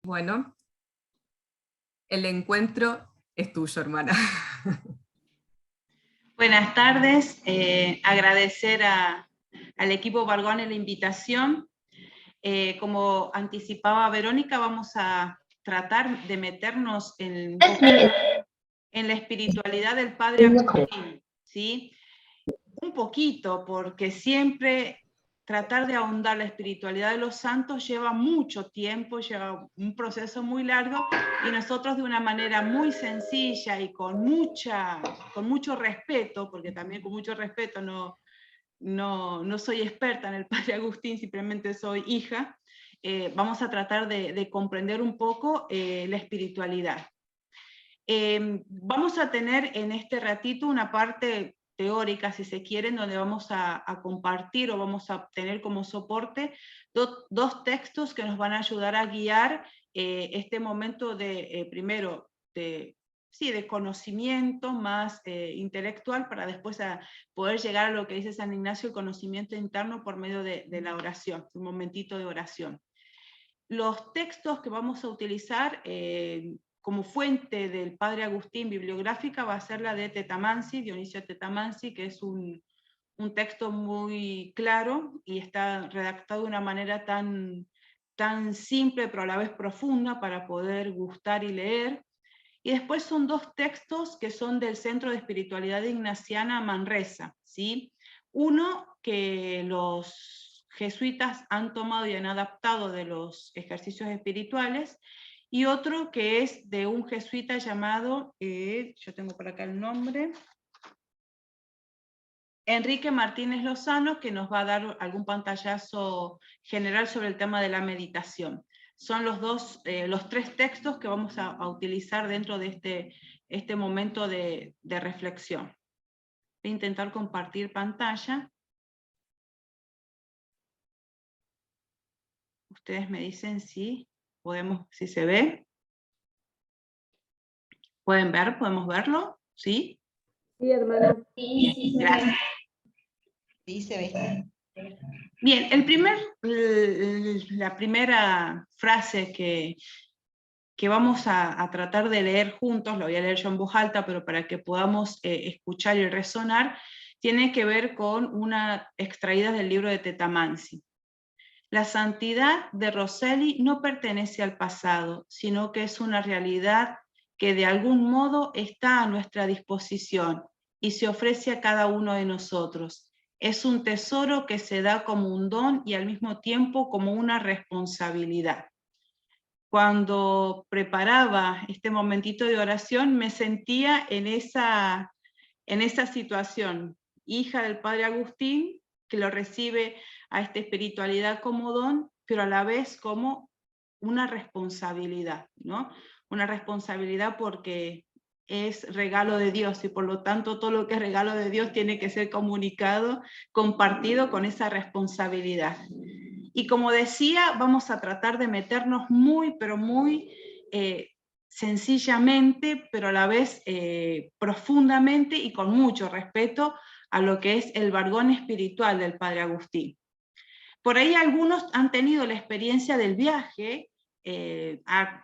Bueno, el encuentro es tuyo, hermana. Buenas tardes, agradecer al equipo Vargone la invitación. Como anticipaba Verónica, vamos a tratar de meternos en la espiritualidad del Padre Agustín, ¿sí? Un poquito, porque siempre tratar de ahondar la espiritualidad de los santos lleva mucho tiempo, lleva un proceso muy largo, y nosotros de una manera muy sencilla y con mucho respeto, porque también con mucho respeto no soy experta en el Padre Agustín, simplemente soy hija, vamos a tratar de comprender un poco la espiritualidad. Vamos a tener en este ratito una parte teórica, si se quiere, donde vamos a compartir o vamos a tener como soporte dos textos que nos van a ayudar a guiar este momento primero, de conocimiento más intelectual, para después poder llegar a lo que dice San Ignacio, el conocimiento interno por medio de la oración, un momentito de oración. Los textos que vamos a utilizar como fuente del Padre Agustín bibliográfica va a ser la de Tetamansi, Dionisio Tetamansi, que es un texto muy claro y está redactado de una manera tan simple pero a la vez profunda para poder gustar y leer. Y después son dos textos que son del Centro de Espiritualidad Ignaciana Manresa, ¿sí? Uno que los jesuitas han tomado y han adaptado de los ejercicios espirituales, y otro que es de un jesuita llamado, yo tengo por acá el nombre, Enrique Martínez Lozano, que nos va a dar algún pantallazo general sobre el tema de la meditación. Son los tres textos que vamos a utilizar dentro de este momento de reflexión. Voy a intentar compartir pantalla. Ustedes me dicen si se ve. ¿Pueden ver? ¿Podemos verlo? ¿Sí? Sí, hermana. Sí, gracias. Sí, se ve. Bien, la primera frase que vamos a tratar de leer juntos, lo voy a leer yo en voz alta, pero para que podamos escuchar y resonar, tiene que ver con una extraída del libro de Tetamansi. La santidad de Rosselli no pertenece al pasado, sino que es una realidad que de algún modo está a nuestra disposición y se ofrece a cada uno de nosotros. Es un tesoro que se da como un don y al mismo tiempo como una responsabilidad. Cuando preparaba este momentito de oración, me sentía en esa situación, hija del Padre Agustín, que lo recibe a esta espiritualidad como don, pero a la vez como una responsabilidad, ¿no? Una responsabilidad porque es regalo de Dios, y por lo tanto todo lo que es regalo de Dios tiene que ser comunicado, compartido con esa responsabilidad. Y como decía, vamos a tratar de meternos muy, pero muy sencillamente, pero a la vez profundamente y con mucho respeto a lo que es el Vargón espiritual del Padre Agustín. Por ahí algunos han tenido la experiencia del viaje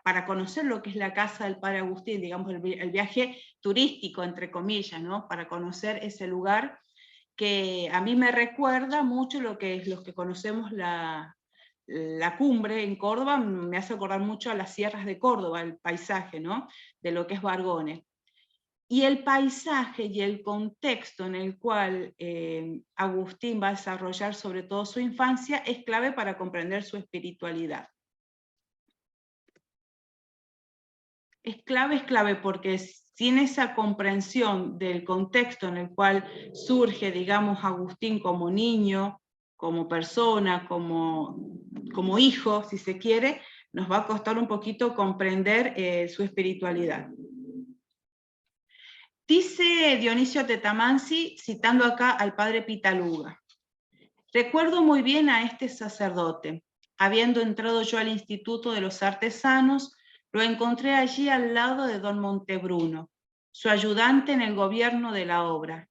para conocer lo que es la casa del Padre Agustín, digamos el viaje turístico, entre comillas, ¿no? Para conocer ese lugar que a mí me recuerda mucho los que conocemos la cumbre en Córdoba, me hace acordar mucho a las sierras de Córdoba, el paisaje, ¿no? De lo que es Vargone. Y el paisaje y el contexto en el cual Agustín va a desarrollar sobre todo su infancia es clave para comprender su espiritualidad. Es clave porque sin esa comprensión del contexto en el cual surge, digamos, Agustín como niño, como persona, como hijo, si se quiere, nos va a costar un poquito comprender su espiritualidad. Dice Dionisio Tetamansi, citando acá al padre Pitaluga: recuerdo muy bien a este sacerdote. Habiendo entrado yo al Instituto de los Artesanos, lo encontré allí al lado de don Montebruno, su ayudante en el gobierno de la obra.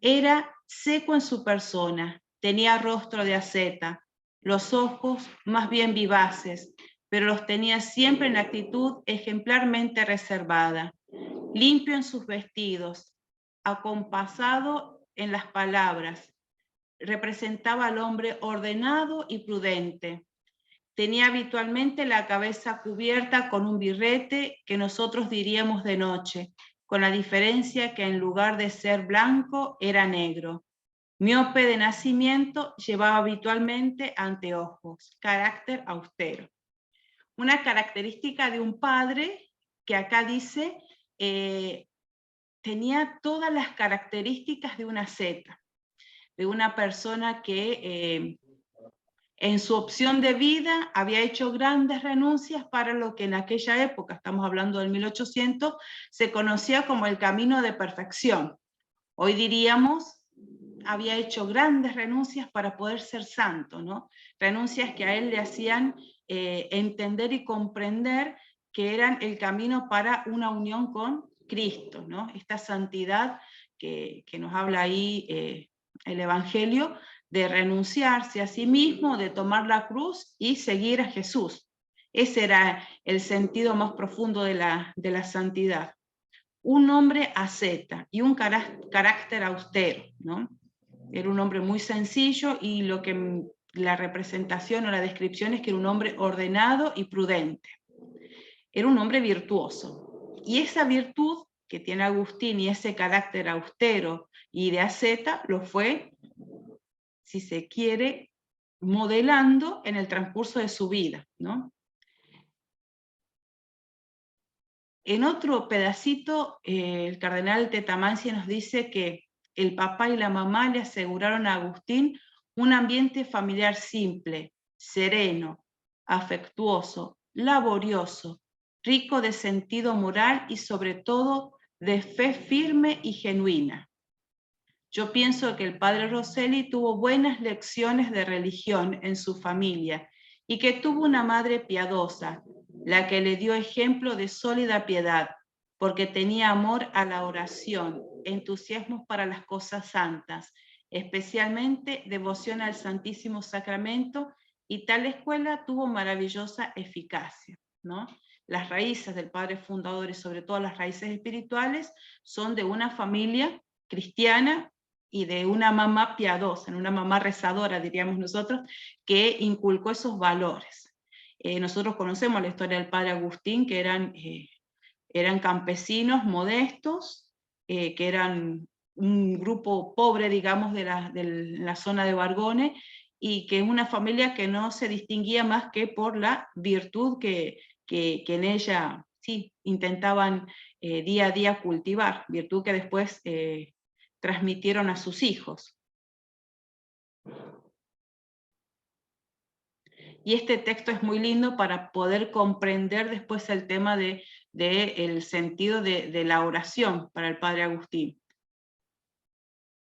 Era seco en su persona, tenía rostro de asceta, los ojos más bien vivaces, pero los tenía siempre en actitud ejemplarmente reservada, limpio en sus vestidos, acompasado en las palabras. Representaba al hombre ordenado y prudente. Tenía habitualmente la cabeza cubierta con un birrete que nosotros diríamos de noche, con la diferencia que en lugar de ser blanco era negro. Miope de nacimiento, llevaba habitualmente anteojos, carácter austero. Una característica de un padre que acá dice tenía todas las características de una asceta, de una persona que en su opción de vida había hecho grandes renuncias para lo que en aquella época, estamos hablando del 1800, se conocía como el camino de perfección. Hoy diríamos, había hecho grandes renuncias para poder ser santo, ¿no? Renuncias que a él le hacían entender y comprender que eran el camino para una unión con Cristo, ¿no? Esta santidad que nos habla ahí el Evangelio, de renunciarse a sí mismo, de tomar la cruz y seguir a Jesús. Ese era el sentido más profundo de la santidad. Un hombre asceta y un carácter austero, ¿no? Era un hombre muy sencillo y lo que la representación o la descripción es que era un hombre ordenado y prudente. Era un hombre virtuoso. Y esa virtud que tiene Agustín y ese carácter austero y de asceta lo fue, si se quiere, modelando en el transcurso de su vida, ¿no? En otro pedacito, el cardenal Tetamanzi nos dice que el papá y la mamá le aseguraron a Agustín un ambiente familiar simple, sereno, afectuoso, laborioso, rico de sentido moral y sobre todo de fe firme y genuina. Yo pienso que el padre Rosselli tuvo buenas lecciones de religión en su familia y que tuvo una madre piadosa, la que le dio ejemplo de sólida piedad, porque tenía amor a la oración, entusiasmo para las cosas santas, especialmente devoción al Santísimo Sacramento, y tal escuela tuvo maravillosa eficacia, ¿no? Las raíces del padre fundador y sobre todo las raíces espirituales son de una familia cristiana y de una mamá piadosa, una mamá rezadora, diríamos nosotros, que inculcó esos valores. Nosotros conocemos la historia del padre Agustín, que eran campesinos modestos, que eran un grupo pobre, digamos, de la zona de Bargone, y que es una familia que no se distinguía más que por la virtud que en ella sí intentaban día a día cultivar, virtud que después transmitieron a sus hijos. Y este texto es muy lindo para poder comprender después el tema el sentido de la oración para el padre Agustín.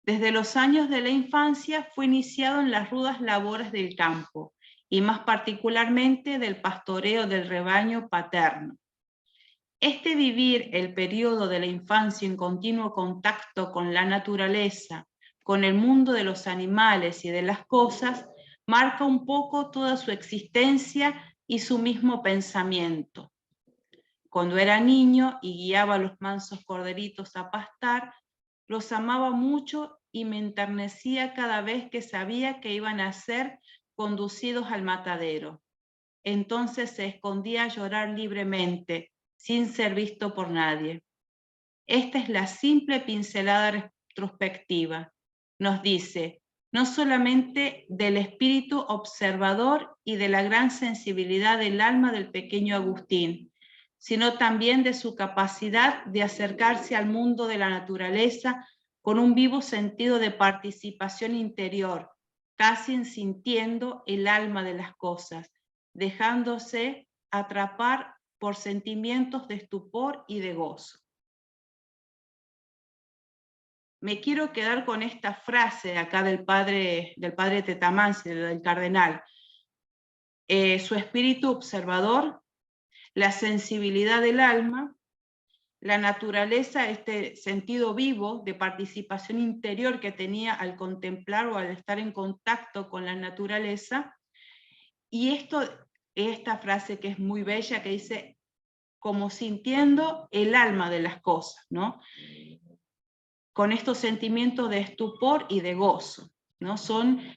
Desde los años de la infancia fue iniciado en las rudas labores del campo, y más particularmente del pastoreo del rebaño paterno. Este vivir el periodo de la infancia en continuo contacto con la naturaleza, con el mundo de los animales y de las cosas, marca un poco toda su existencia y su mismo pensamiento. Cuando era niño y guiaba a los mansos corderitos a pastar, los amaba mucho y me enternecía cada vez que sabía que iban a ser conducidos al matadero. Entonces se escondía a llorar libremente, sin ser visto por nadie. Esta es la simple pincelada retrospectiva. Nos dice, no solamente del espíritu observador y de la gran sensibilidad del alma del pequeño Agustín, sino también de su capacidad de acercarse al mundo de la naturaleza con un vivo sentido de participación interior, casi sintiendo el alma de las cosas, dejándose atrapar por sentimientos de estupor y de gozo. Me quiero quedar con esta frase acá del padre Tetamanzi, del cardenal. Su espíritu observador, la sensibilidad del alma, la naturaleza, este sentido vivo de participación interior que tenía al contemplar o al estar en contacto con la naturaleza, y esto esta frase que es muy bella, que dice, como sintiendo el alma de las cosas, ¿no? Con estos sentimientos de estupor y de gozo, ¿no?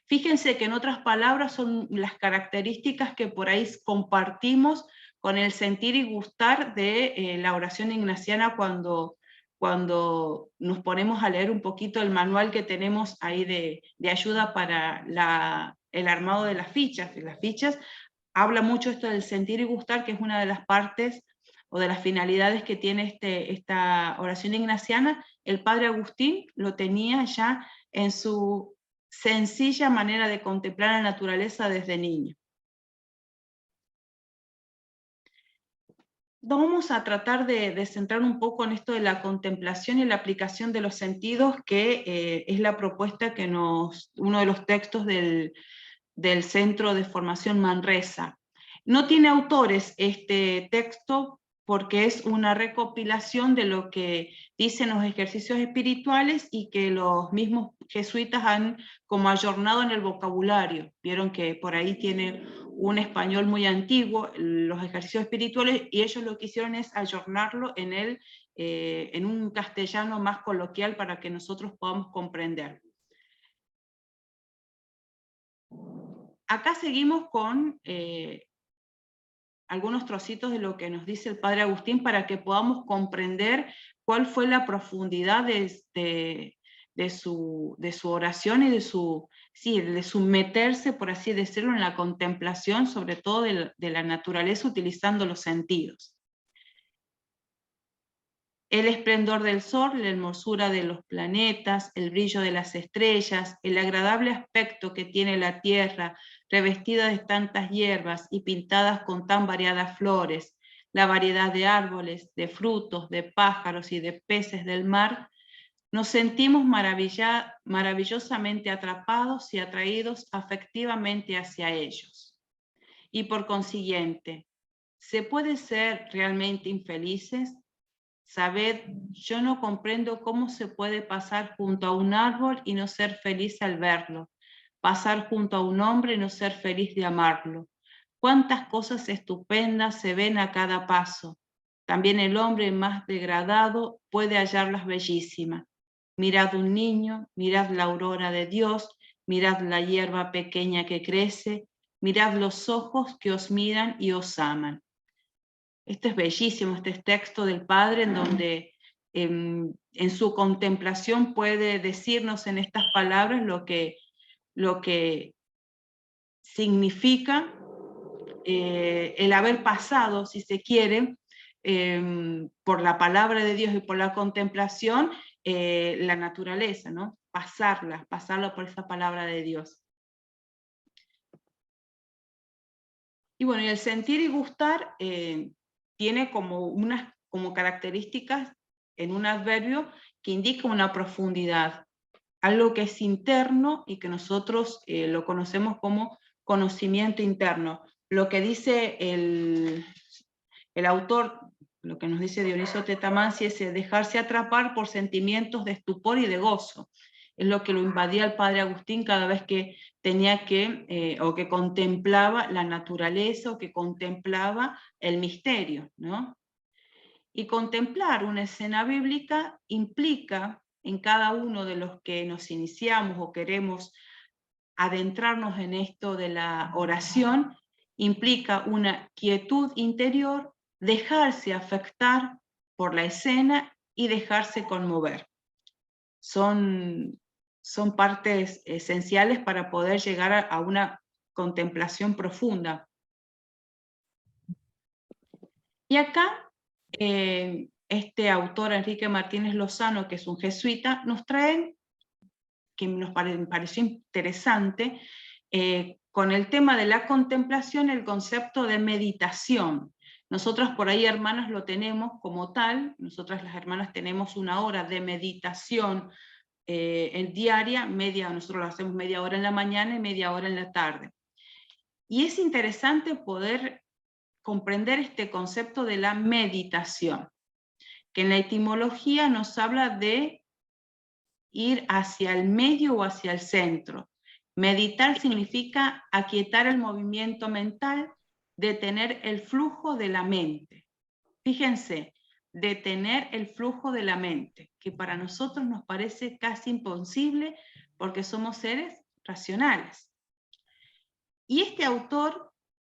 Fíjense que en otras palabras son las características que por ahí compartimos con el sentir y gustar de la oración ignaciana cuando nos ponemos a leer un poquito el manual que tenemos ahí de ayuda para el armado de las fichas. Las fichas habla mucho esto del sentir y gustar, que es una de las partes o de las finalidades que tiene esta oración ignaciana. El padre Agustín lo tenía ya en su sencilla manera de contemplar la naturaleza desde niño. Vamos a tratar de centrar un poco en esto de la contemplación y la aplicación de los sentidos, que es la propuesta que uno de los textos del Centro de Formación Manresa. No tiene autores este texto porque es una recopilación de lo que dicen los ejercicios espirituales y que los mismos jesuitas han como ayornado en el vocabulario. Vieron que por ahí tiene un español muy antiguo, los ejercicios espirituales, y ellos lo que hicieron es ayornarlo en un castellano más coloquial para que nosotros podamos comprender. Acá seguimos con algunos trocitos de lo que nos dice el padre Agustín para que podamos comprender cuál fue la profundidad de su oración y de su meterse, por así decirlo, en la contemplación, sobre todo de la naturaleza, utilizando los sentidos. El esplendor del sol, la hermosura de los planetas, el brillo de las estrellas, el agradable aspecto que tiene la tierra, revestida de tantas hierbas y pintadas con tan variadas flores, la variedad de árboles, de frutos, de pájaros y de peces del mar, nos sentimos maravillosamente atrapados y atraídos afectivamente hacia ellos. Y por consiguiente, ¿se puede ser realmente infelices? Sabed, yo no comprendo cómo se puede pasar junto a un árbol y no ser feliz al verlo, pasar junto a un hombre y no ser feliz de amarlo. Cuántas cosas estupendas se ven a cada paso. También el hombre más degradado puede hallarlas bellísimas. Mirad un niño, mirad la aurora de Dios, mirad la hierba pequeña que crece, mirad los ojos que os miran y os aman. Esto es bellísimo, este texto del Padre, en donde en su contemplación puede decirnos en estas palabras lo que significa el haber pasado, si se quiere, por la palabra de Dios y por la contemplación, la naturaleza, ¿no? Pasarla por esa palabra de Dios. Y bueno, y el sentir y gustar tiene como características en un adverbio que indica una profundidad, algo que es interno y que nosotros lo conocemos como conocimiento interno. Lo que dice el autor, lo que nos dice Dionisio Tetamansi, es dejarse atrapar por sentimientos de estupor y de gozo. Es lo que lo invadía el padre Agustín cada vez que tenía o que contemplaba la naturaleza, o que contemplaba el misterio, ¿no? Y contemplar una escena bíblica implica, en cada uno de los que nos iniciamos o queremos adentrarnos en esto de la oración, implica una quietud interior, dejarse afectar por la escena y dejarse conmover. Son partes esenciales para poder llegar a una contemplación profunda. Y acá, este autor, Enrique Martínez Lozano, que es un jesuita, nos trae, que nos pareció interesante, con el tema de la contemplación, el concepto de meditación. Nosotras por ahí, hermanas, lo tenemos como tal. Nosotras las hermanas tenemos una hora de meditación en diaria, nosotros lo hacemos media hora en la mañana y media hora en la tarde. Y es interesante poder comprender este concepto de la meditación, que en la etimología nos habla de ir hacia el medio o hacia el centro. Meditar significa aquietar el movimiento mental detener el flujo de la mente. Fíjense, detener el flujo de la mente, que para nosotros nos parece casi imposible porque somos seres racionales. Y este autor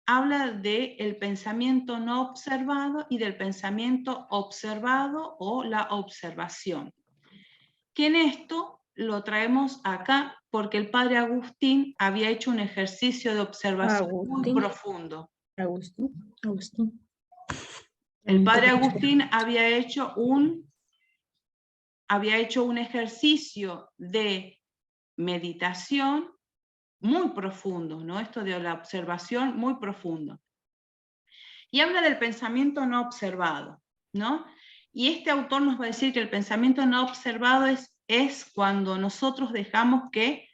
habla del pensamiento no observado y del pensamiento observado o la observación. Que en esto lo traemos acá porque el padre Agustín había hecho un ejercicio de observación muy profundo. Agustín. El padre Agustín había hecho un ejercicio de meditación muy profundo, ¿no? Esto de la observación muy profundo. Y habla del pensamiento no observado, ¿no? Y este autor nos va a decir que el pensamiento no observado es cuando nosotros dejamos que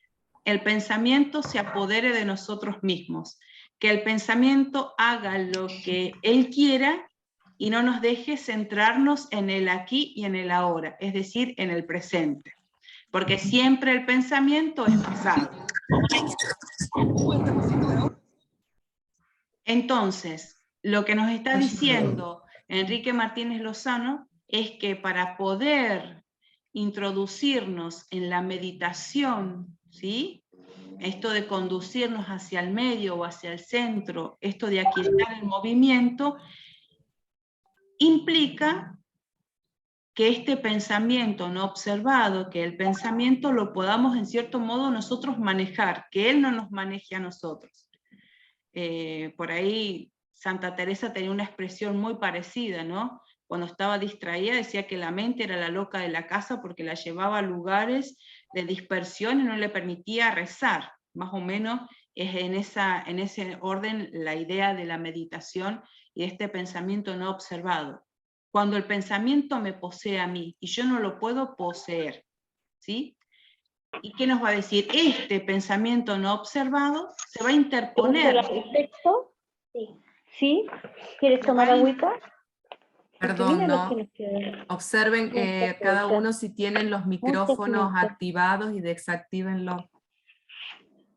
el pensamiento se apodere de nosotros mismos, que el pensamiento haga lo que él quiera y no nos deje centrarnos en el aquí y en el ahora, es decir, en el presente. Porque siempre el pensamiento es pasado. Entonces, lo que nos está diciendo Enrique Martínez Lozano es que para poder introducirnos en la meditación, ¿sí? Esto de conducirnos hacia el medio o hacia el centro, esto de aquietar el movimiento, implica que este pensamiento no observado, que el pensamiento lo podamos en cierto modo nosotros manejar, que él no nos maneje a nosotros. Por ahí Santa Teresa tenía una expresión muy parecida, ¿no? Cuando estaba distraída decía que la mente era la loca de la casa porque la llevaba a lugares de dispersión y no le permitía rezar. Más o menos es en ese orden la idea de la meditación y de este pensamiento no observado. Cuando el pensamiento me posee a mí y yo no lo puedo poseer, ¿sí? ¿Y qué nos va a decir? Este pensamiento no observado se va a interponer. ¿El texto? Sí. ¿Sí? ¿Quieres tomar agüita? Perdón, Mira lo no. que nos queda. Observen cada uno si tienen los micrófonos poquito. activados y desactívenlos,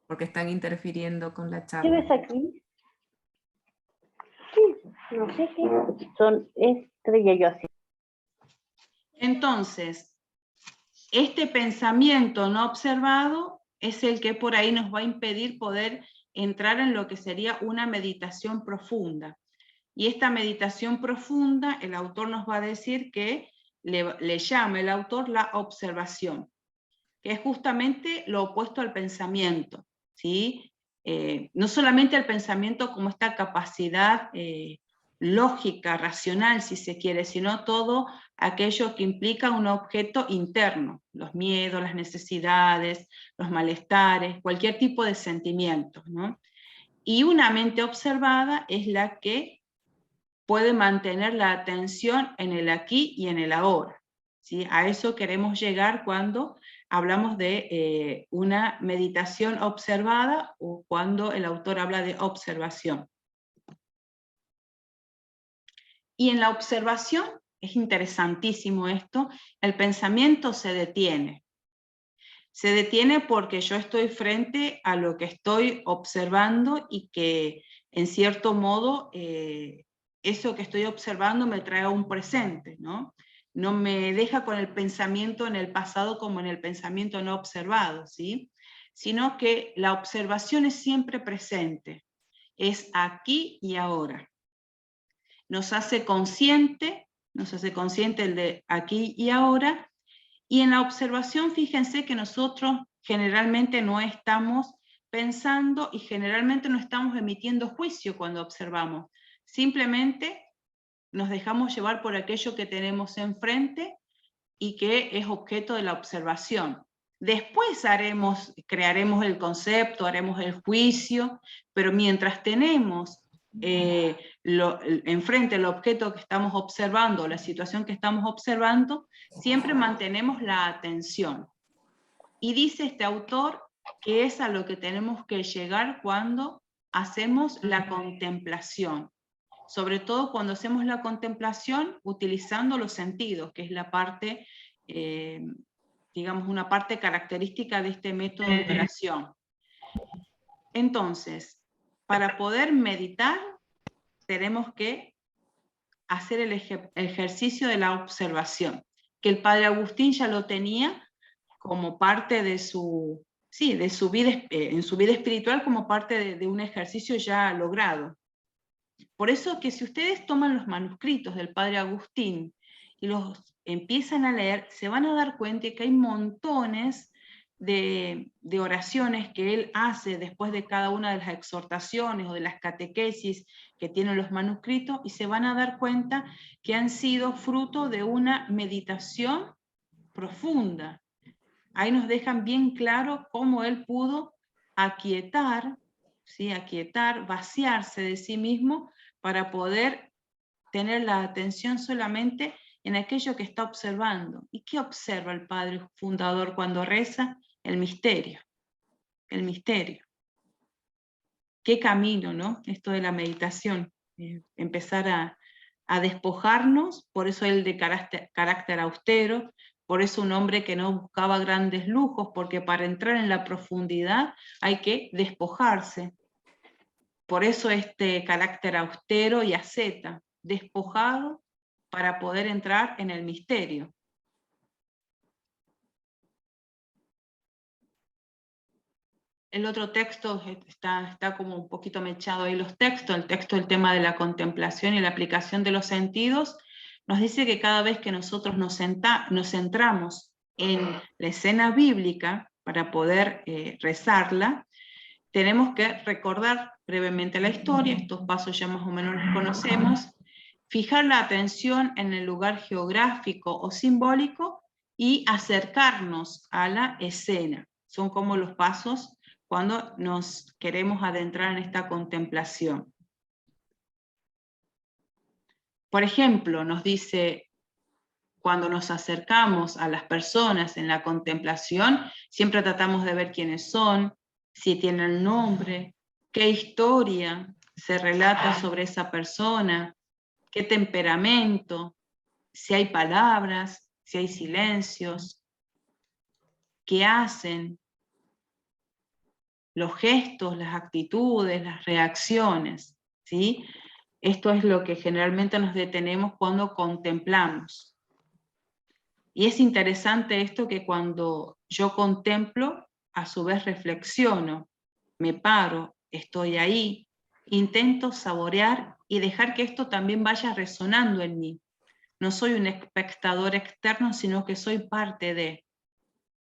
porque están interfiriendo con la ¿Qué charla. ves aquí? Sí, no sé qué son. Estrella yo así. Entonces, este pensamiento no observado es el que por ahí nos va a impedir poder entrar en lo que sería una meditación profunda. Y esta meditación profunda, el autor nos va a decir que le llama el autor la observación, que es justamente lo opuesto al pensamiento, ¿sí? No solamente al pensamiento como esta capacidad lógica, racional, si se quiere, sino todo aquello que implica un objeto interno, los miedos, las necesidades, los malestares, cualquier tipo de sentimientos, ¿no? Y una mente observada es la que puede mantener la atención en el aquí y en el ahora, ¿sí? A eso queremos llegar cuando hablamos de una meditación observada o cuando el autor habla de observación. Y en la observación, es interesantísimo esto, el pensamiento se detiene. Se detiene porque yo estoy frente a lo que estoy observando y que en cierto modo eso que estoy observando me trae a un presente, ¿no? No me deja con el pensamiento en el pasado como en el pensamiento no observado, ¿sí? Sino que la observación es siempre presente, es aquí y ahora. Nos hace consciente el de aquí y ahora, y en la observación fíjense que nosotros generalmente no estamos pensando y generalmente no estamos emitiendo juicio cuando observamos, simplemente nos dejamos llevar por aquello que tenemos enfrente y que es objeto de la observación. Después crearemos el concepto, haremos el juicio, pero mientras tenemos enfrente el objeto que estamos observando, la situación que estamos observando, siempre mantenemos la atención. Y dice este autor que es a lo que tenemos que llegar cuando hacemos la contemplación. Sobre todo cuando hacemos la contemplación utilizando los sentidos, que es la parte, digamos, una parte característica de este método de oración. Entonces, para poder meditar, tenemos que hacer el ejercicio de la observación, que el padre Agustín ya lo tenía como parte de su, sí, de su vida, en su vida espiritual, como parte de un ejercicio ya logrado. Por eso que si ustedes toman los manuscritos del padre Agustín y los empiezan a leer, se van a dar cuenta que hay montones de oraciones que él hace después de cada una de las exhortaciones o de las catequesis que tienen los manuscritos, y se van a dar cuenta que han sido fruto de una meditación profunda. Ahí nos dejan bien claro cómo él pudo aquietar, ¿sí? Aquietar, vaciarse de sí mismo para poder tener la atención solamente en aquello que está observando. ¿Y qué observa el padre fundador cuando reza? El misterio. El misterio. Qué camino, ¿no? Esto de la meditación. Empezar a despojarnos, por eso él de carácter austero, por eso un hombre que no buscaba grandes lujos, porque para entrar en la profundidad hay que despojarse. Por eso este carácter austero y asceta, despojado para poder entrar en el misterio. El otro texto está como un poquito mechado ahí los textos, el texto del tema de la contemplación y la aplicación de los sentidos, nos dice que cada vez que nosotros nos centramos en la escena bíblica para poder rezarla, tenemos que recordar brevemente la historia, estos pasos ya más o menos los conocemos, fijar la atención en el lugar geográfico o simbólico y acercarnos a la escena. Son como los pasos cuando nos queremos adentrar en esta contemplación. Por ejemplo, nos dice, cuando nos acercamos a las personas en la contemplación, siempre tratamos de ver quiénes son, si tienen nombre, qué historia se relata sobre esa persona, qué temperamento, si hay palabras, si hay silencios, qué hacen, los gestos, las actitudes, las reacciones, ¿sí? Esto es lo que generalmente nos detenemos cuando contemplamos. Y es interesante esto que cuando yo contemplo, a su vez reflexiono, me paro, estoy ahí, intento saborear y dejar que esto también vaya resonando en mí. No soy un espectador externo, sino que soy parte de.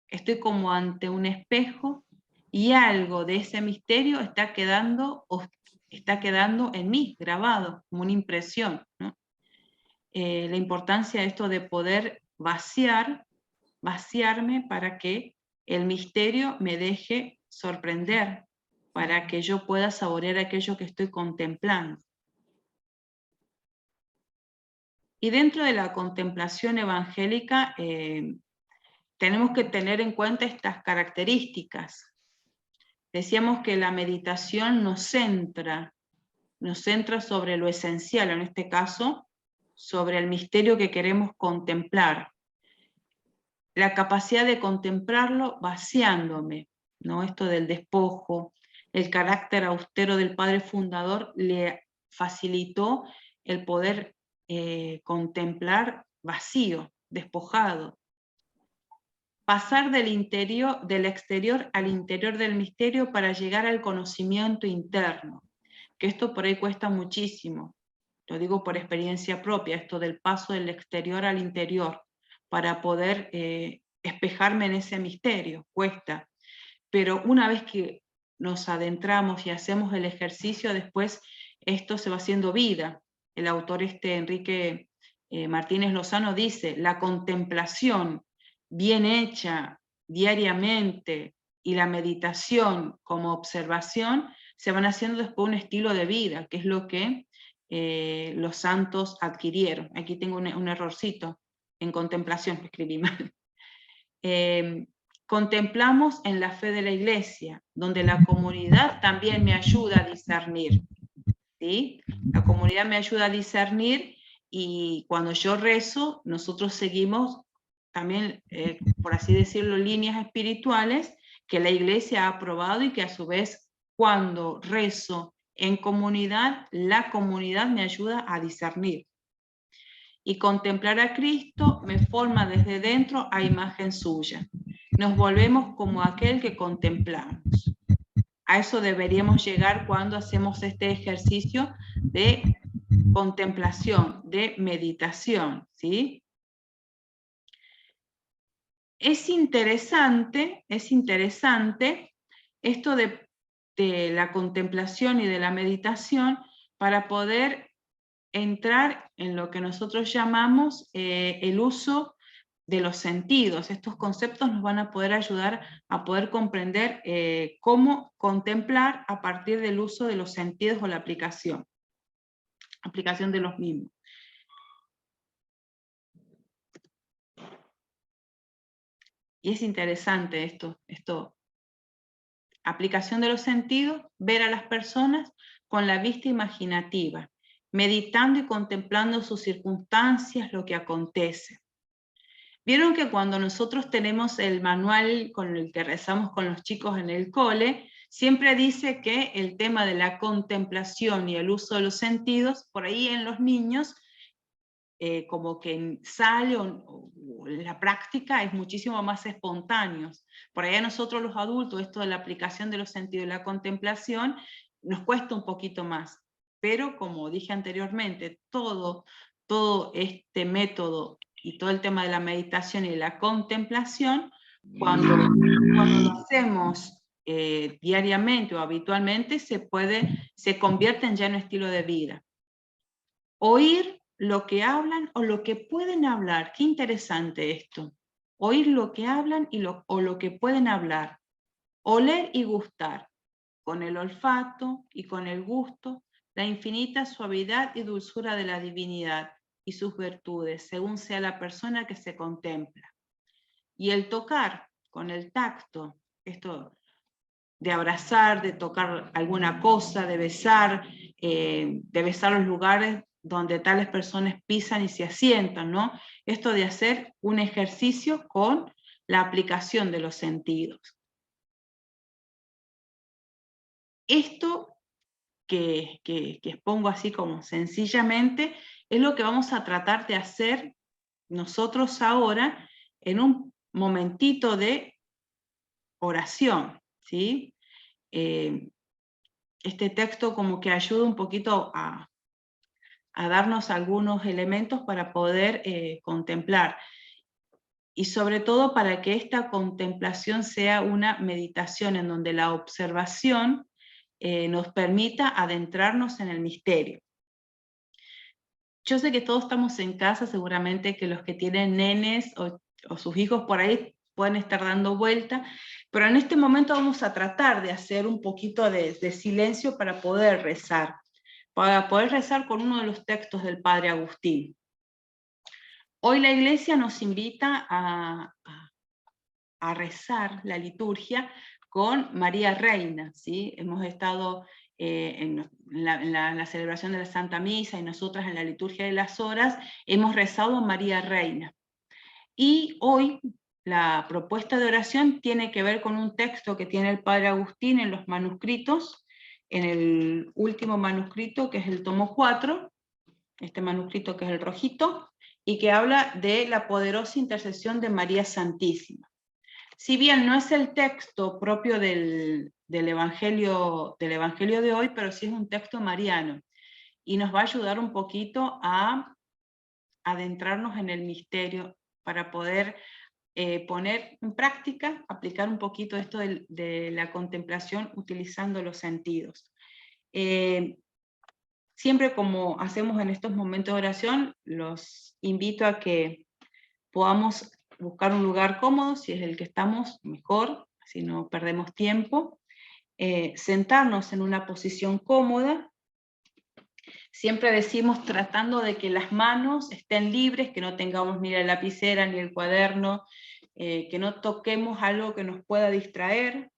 Estoy como ante un espejo y algo de ese misterio está quedando en mí, grabado, como una impresión, ¿no? La importancia de esto de poder vaciarme para que el misterio me deje sorprender, para que yo pueda saborear aquello que estoy contemplando. Y dentro de la contemplación evangélica tenemos que tener en cuenta estas características. Decíamos que la meditación nos centra sobre lo esencial, en este caso, sobre el misterio que queremos contemplar. La capacidad de contemplarlo vaciándome, ¿no? Esto del despojo, el carácter austero del padre fundador le facilitó el poder contemplar vacío, despojado. Pasar del exterior al interior del misterio para llegar al conocimiento interno, que esto por ahí cuesta muchísimo, lo digo por experiencia propia, esto del paso del exterior al interior, para poder espejarme en ese misterio, cuesta, pero una vez que nos adentramos y hacemos el ejercicio, después esto se va haciendo vida. El autor Enrique Martínez Lozano dice, la contemplación bien hecha diariamente y la meditación como observación se van haciendo después un estilo de vida, que es lo que los santos adquirieron. Aquí tengo un errorcito, en contemplación escribí mal. Contemplamos en la fe de la Iglesia, donde la comunidad también me ayuda a discernir, ¿sí? La comunidad me ayuda a discernir y cuando yo rezo, nosotros seguimos también, por así decirlo, líneas espirituales que la Iglesia ha aprobado y que a su vez, cuando rezo En comunidad, la comunidad me ayuda a discernir. Y contemplar a Cristo me forma desde dentro a imagen suya. Nos volvemos como aquel que contemplamos. A eso deberíamos llegar cuando hacemos este ejercicio de contemplación, de meditación, ¿sí? Es interesante esto de la contemplación y de la meditación para poder entrar en lo que nosotros llamamos el uso de los sentidos. Estos conceptos nos van a poder ayudar a poder comprender cómo contemplar a partir del uso de los sentidos o la aplicación de los mismos. Y es interesante esto. Aplicación de los sentidos, ver a las personas con la vista imaginativa, meditando y contemplando sus circunstancias, lo que acontece. Vieron que cuando nosotros tenemos el manual con el que rezamos con los chicos en el cole, siempre dice que el tema de la contemplación y el uso de los sentidos, por ahí en los niños, como que sale o la práctica es muchísimo más espontáneo. Por ahí a nosotros los adultos, esto de la aplicación de los sentidos y la contemplación, nos cuesta un poquito más. Pero como dije anteriormente, todo este método y todo el tema de la meditación y la contemplación, cuando lo hacemos diariamente o habitualmente, se convierte ya en un estilo de vida. Oír lo que hablan o lo que pueden hablar. Qué interesante esto. Oír lo que hablan o lo que pueden hablar. Oler y gustar. Con el olfato y con el gusto, la infinita suavidad y dulzura de la divinidad y sus virtudes, según sea la persona que se contempla. Y el tocar, con el tacto, esto de abrazar, de tocar alguna cosa, de besar los lugares donde tales personas pisan y se asientan, ¿no? Esto de hacer un ejercicio con la aplicación de los sentidos. Esto que expongo así como sencillamente es lo que vamos a tratar de hacer nosotros ahora en un momentito de oración, ¿sí? Este texto como que ayuda un poquito a darnos algunos elementos para poder contemplar. Y sobre todo para que esta contemplación sea una meditación en donde la observación nos permita adentrarnos en el misterio. Yo sé que todos estamos en casa, seguramente que los que tienen nenes o sus hijos por ahí pueden estar dando vuelta, pero en este momento vamos a tratar de hacer un poquito de silencio para poder rezar con uno de los textos del Padre Agustín. Hoy la Iglesia nos invita a rezar la liturgia con María Reina, ¿sí? Hemos estado en la celebración de la Santa Misa y nosotras en la liturgia de las horas hemos rezado a María Reina. Y hoy la propuesta de oración tiene que ver con un texto que tiene el Padre Agustín en los manuscritos, en el último manuscrito que es el tomo 4, este manuscrito que es el rojito, y que habla de la poderosa intercesión de María Santísima. Si bien no es el texto propio del evangelio de hoy, pero sí es un texto mariano, y nos va a ayudar un poquito a adentrarnos en el misterio para poder poner en práctica, aplicar un poquito esto de la contemplación utilizando los sentidos. Siempre como hacemos en estos momentos de oración, los invito a que podamos buscar un lugar cómodo, si es el que estamos, mejor, si no perdemos tiempo. Sentarnos en una posición cómoda. Siempre decimos tratando de que las manos estén libres, que no tengamos ni la lapicera ni el cuaderno, que no toquemos algo que nos pueda distraer.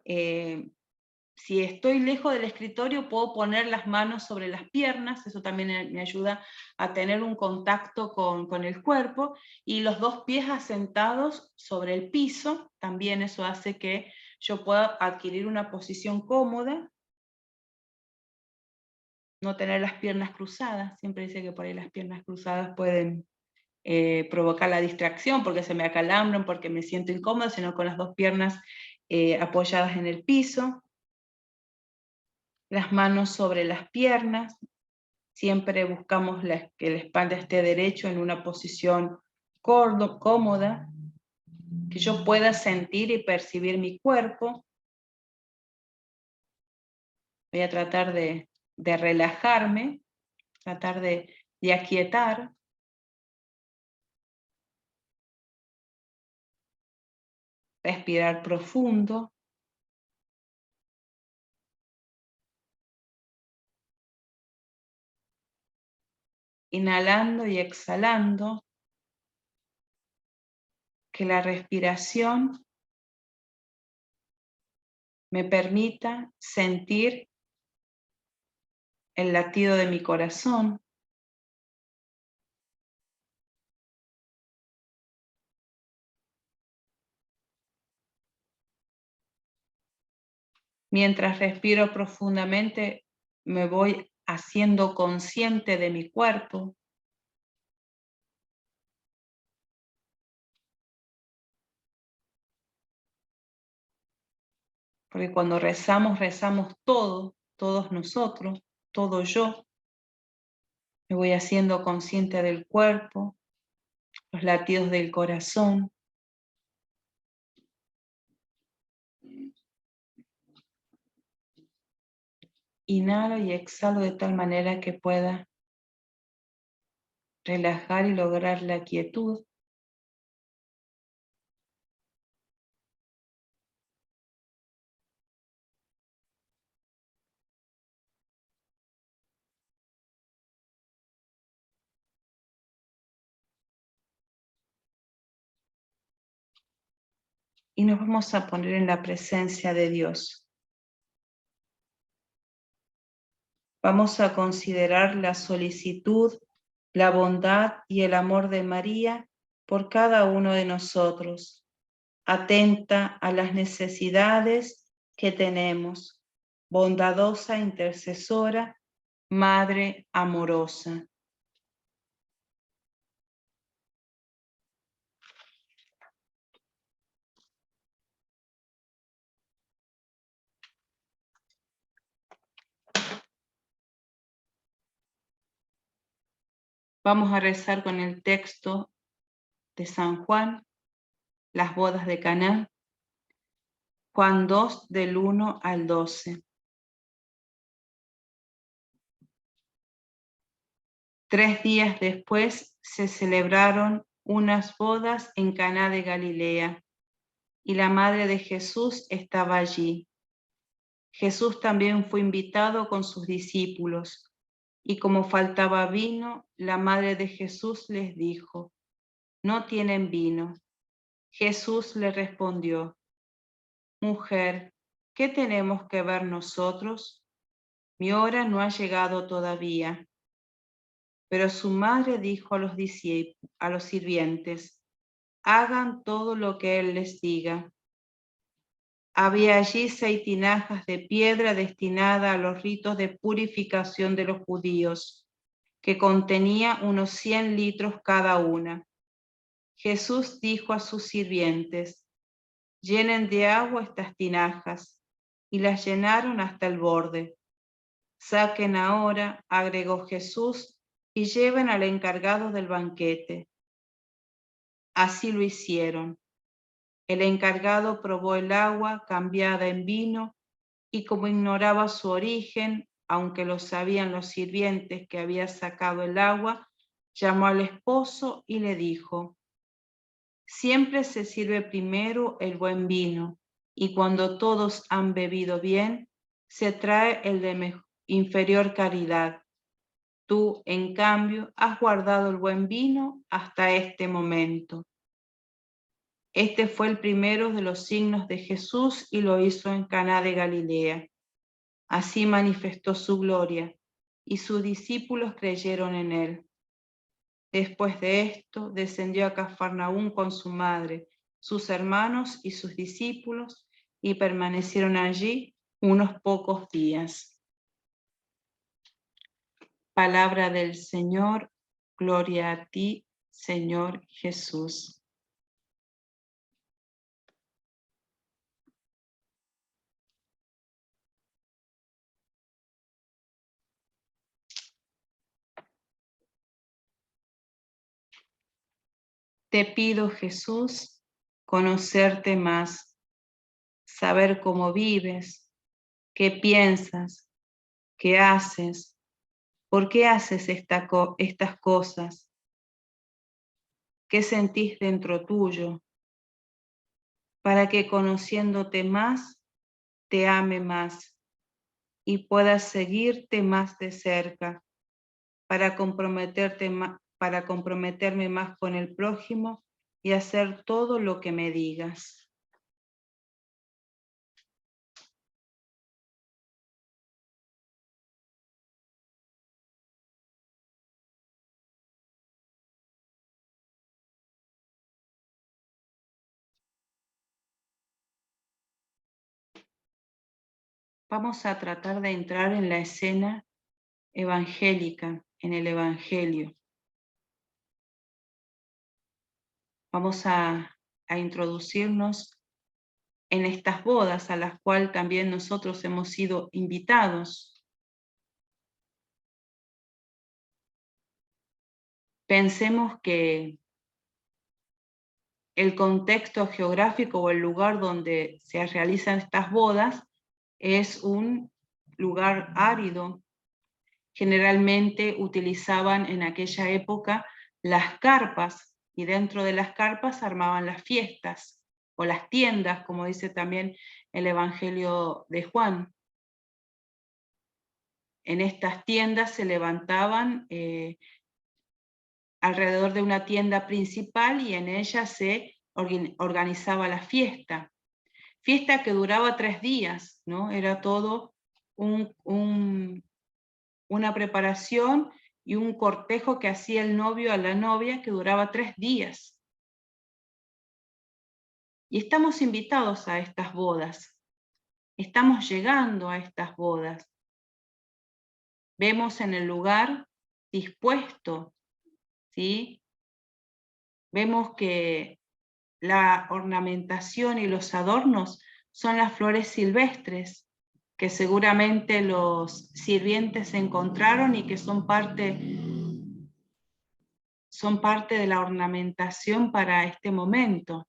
Si estoy lejos del escritorio, puedo poner las manos sobre las piernas, eso también me ayuda a tener un contacto con el cuerpo, y los dos pies asentados sobre el piso, también eso hace que yo pueda adquirir una posición cómoda. no tener las piernas cruzadas. Siempre dice que por ahí las piernas cruzadas pueden provocar la distracción porque se me acalambran, porque me siento incómoda, sino con las dos piernas apoyadas en el piso. Las manos sobre las piernas. Siempre buscamos que la espalda esté derecho en una posición cómoda, que yo pueda sentir y percibir mi cuerpo. Voy a tratar de relajarme, tratar de aquietar. Respirar profundo. Inhalando y exhalando. Que la respiración me permita sentir el latido de mi corazón. Mientras respiro profundamente, me voy haciendo consciente de mi cuerpo. Porque cuando rezamos, rezamos todos nosotros, todo yo. Me voy haciendo consciente del cuerpo, los latidos del corazón. Inhalo y exhalo de tal manera que pueda relajar y lograr la quietud. Y nos vamos a poner en la presencia de Dios. Vamos a considerar la solicitud, la bondad y el amor de María por cada uno de nosotros. Atenta a las necesidades que tenemos. Bondadosa intercesora, Madre amorosa. Vamos a rezar con el texto de San Juan, las bodas de Caná, Juan 2, del 1 al 12. 3 días después se celebraron unas bodas en Caná de Galilea, y la madre de Jesús estaba allí. Jesús también fue invitado con sus discípulos, y como faltaba vino, la madre de Jesús les dijo: «No tienen vino». Jesús le respondió: «Mujer, ¿qué tenemos que ver nosotros? Mi hora no ha llegado todavía». Pero su madre dijo a los sirvientes: «Hagan todo lo que él les diga». Había allí 6 tinajas de piedra destinada a los ritos de purificación de los judíos, que contenía unos 100 litros cada una. Jesús dijo a sus sirvientes: «Llenen de agua estas tinajas», y las llenaron hasta el borde. «Saquen ahora», agregó Jesús, «y lleven al encargado del banquete». Así lo hicieron. El encargado probó el agua cambiada en vino, y como ignoraba su origen, aunque lo sabían los sirvientes que había sacado el agua, llamó al esposo y le dijo: «Siempre se sirve primero el buen vino, y cuando todos han bebido bien, se trae el de inferior calidad. Tú, en cambio, has guardado el buen vino hasta este momento». Este fue el primero de los signos de Jesús y lo hizo en Caná de Galilea. Así manifestó su gloria, y sus discípulos creyeron en él. Después de esto, descendió a Cafarnaúm con su madre, sus hermanos y sus discípulos, y permanecieron allí unos pocos días. Palabra del Señor, gloria a ti, Señor Jesús. Te pido, Jesús, conocerte más, saber cómo vives, qué piensas, qué haces, por qué haces estas cosas, qué sentís dentro tuyo, para que conociéndote más, te ame más y pueda seguirte más de cerca, para comprometerme más con el prójimo y hacer todo lo que me digas. Vamos a tratar de entrar en la escena evangélica, en el Evangelio. Vamos a introducirnos en estas bodas a las cuales también nosotros hemos sido invitados. Pensemos que el contexto geográfico o el lugar donde se realizan estas bodas es un lugar árido. Generalmente utilizaban en aquella época las carpas y dentro de las carpas armaban las fiestas o las tiendas, como dice también el Evangelio de Juan. En estas tiendas se levantaban alrededor de una tienda principal y en ella se organizaba la fiesta. Fiesta que duraba 3 días, ¿no? Era todo una preparación y un cortejo que hacía el novio a la novia que duraba 3 días. Y estamos invitados a estas bodas. Estamos llegando a estas bodas. Vemos en el lugar dispuesto, ¿sí? Vemos que la ornamentación y los adornos son las flores silvestres que seguramente los sirvientes encontraron y que son parte de la ornamentación para este momento.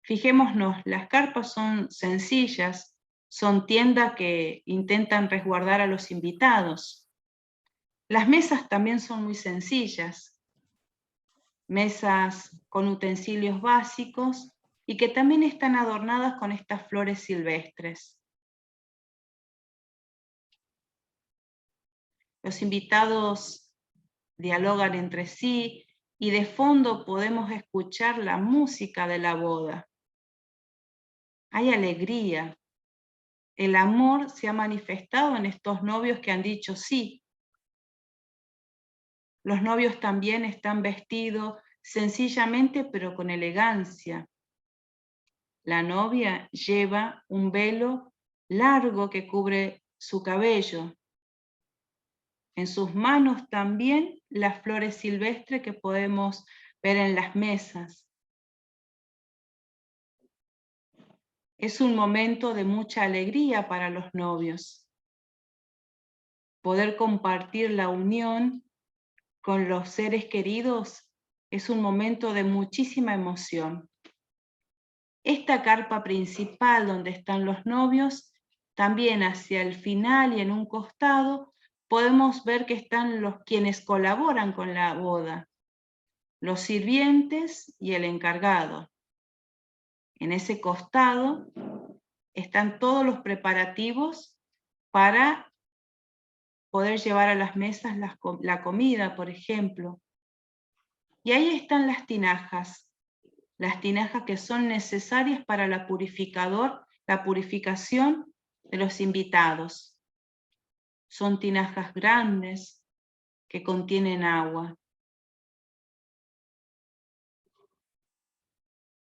Fijémonos, las carpas son sencillas, son tiendas que intentan resguardar a los invitados. Las mesas también son muy sencillas, mesas con utensilios básicos y que también están adornadas con estas flores silvestres. Los invitados dialogan entre sí y de fondo podemos escuchar la música de la boda. Hay alegría. El amor se ha manifestado en estos novios que han dicho sí. Los novios también están vestidos sencillamente pero con elegancia. La novia lleva un velo largo que cubre su cabello. En sus manos también las flores silvestres que podemos ver en las mesas. Es un momento de mucha alegría para los novios. Poder compartir la unión con los seres queridos es un momento de muchísima emoción. Esta carpa principal donde están los novios, también hacia el final y en un costado, podemos ver que están quienes colaboran con la boda, los sirvientes y el encargado. En ese costado están todos los preparativos para poder llevar a las mesas la comida, por ejemplo. Y ahí están las tinajas que son necesarias para la purificación de los invitados. Son tinajas grandes que contienen agua.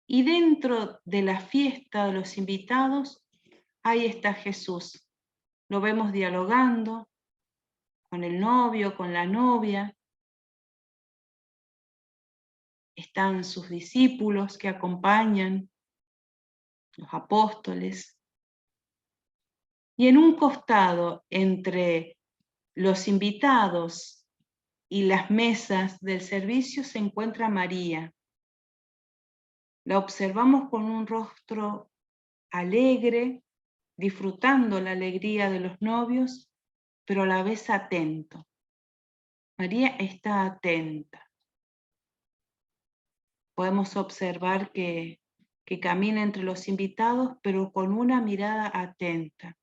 Y dentro de la fiesta de los invitados, ahí está Jesús. Lo vemos dialogando con el novio, con la novia. Están sus discípulos que acompañan, los apóstoles. Y en un costado, entre los invitados y las mesas del servicio, se encuentra María. La observamos con un rostro alegre, disfrutando la alegría de los novios, pero a la vez atento. María está atenta. Podemos observar que camina entre los invitados, pero con una mirada atenta.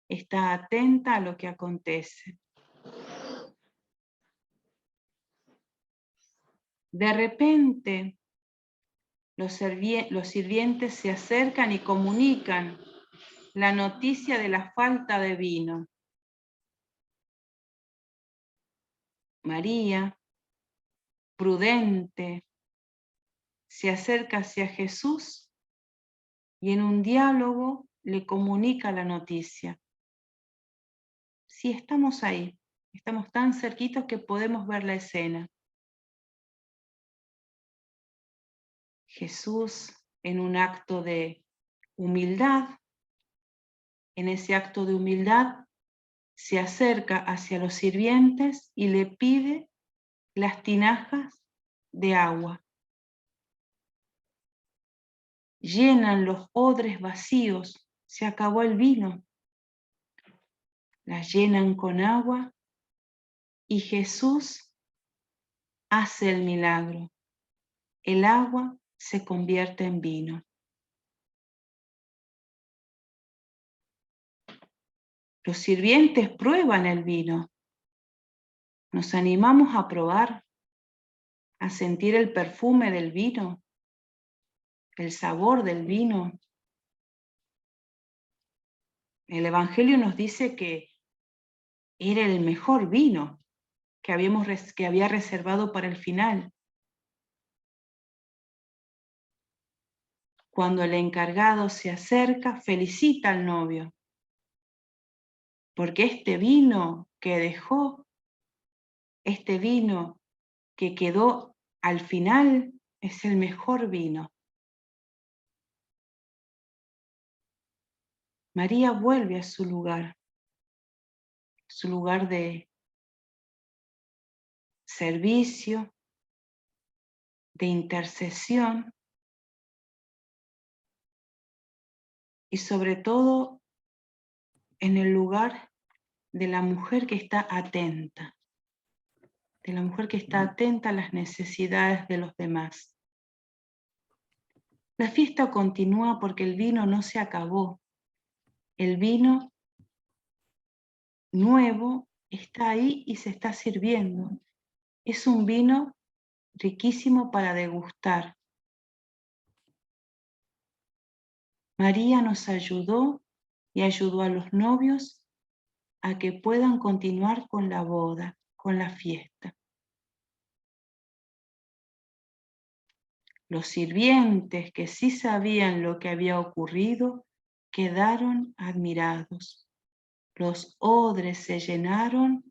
Está atenta a lo que acontece. De repente, los sirvientes se acercan y comunican la noticia de la falta de vino. María, prudente, se acerca hacia Jesús y en un diálogo le comunica la noticia. Sí, estamos ahí, estamos tan cerquitos que podemos ver la escena. Jesús, en un acto de humildad, en ese acto de humildad, se acerca hacia los sirvientes y le pide las tinajas de agua. Llenan los odres vacíos, se acabó el vino. Las llenan con agua y Jesús hace el milagro. El agua se convierte en vino. Los sirvientes prueban el vino. Nos animamos a probar, a sentir el perfume del vino, el sabor del vino. El Evangelio nos dice que era el mejor vino que había reservado para el final. Cuando el encargado se acerca, felicita al novio, porque este vino que dejó, este vino que quedó al final, es el mejor vino. María vuelve a su lugar de servicio, de intercesión y sobre todo en el lugar de la mujer que está atenta, de la mujer que está atenta a las necesidades de los demás. La fiesta continúa porque el vino no se acabó. El vino nuevo está ahí y se está sirviendo. Es un vino riquísimo para degustar. María nos ayudó y ayudó a los novios a que puedan continuar con la boda, con la fiesta. Los sirvientes que sí sabían lo que había ocurrido quedaron admirados. Los odres se llenaron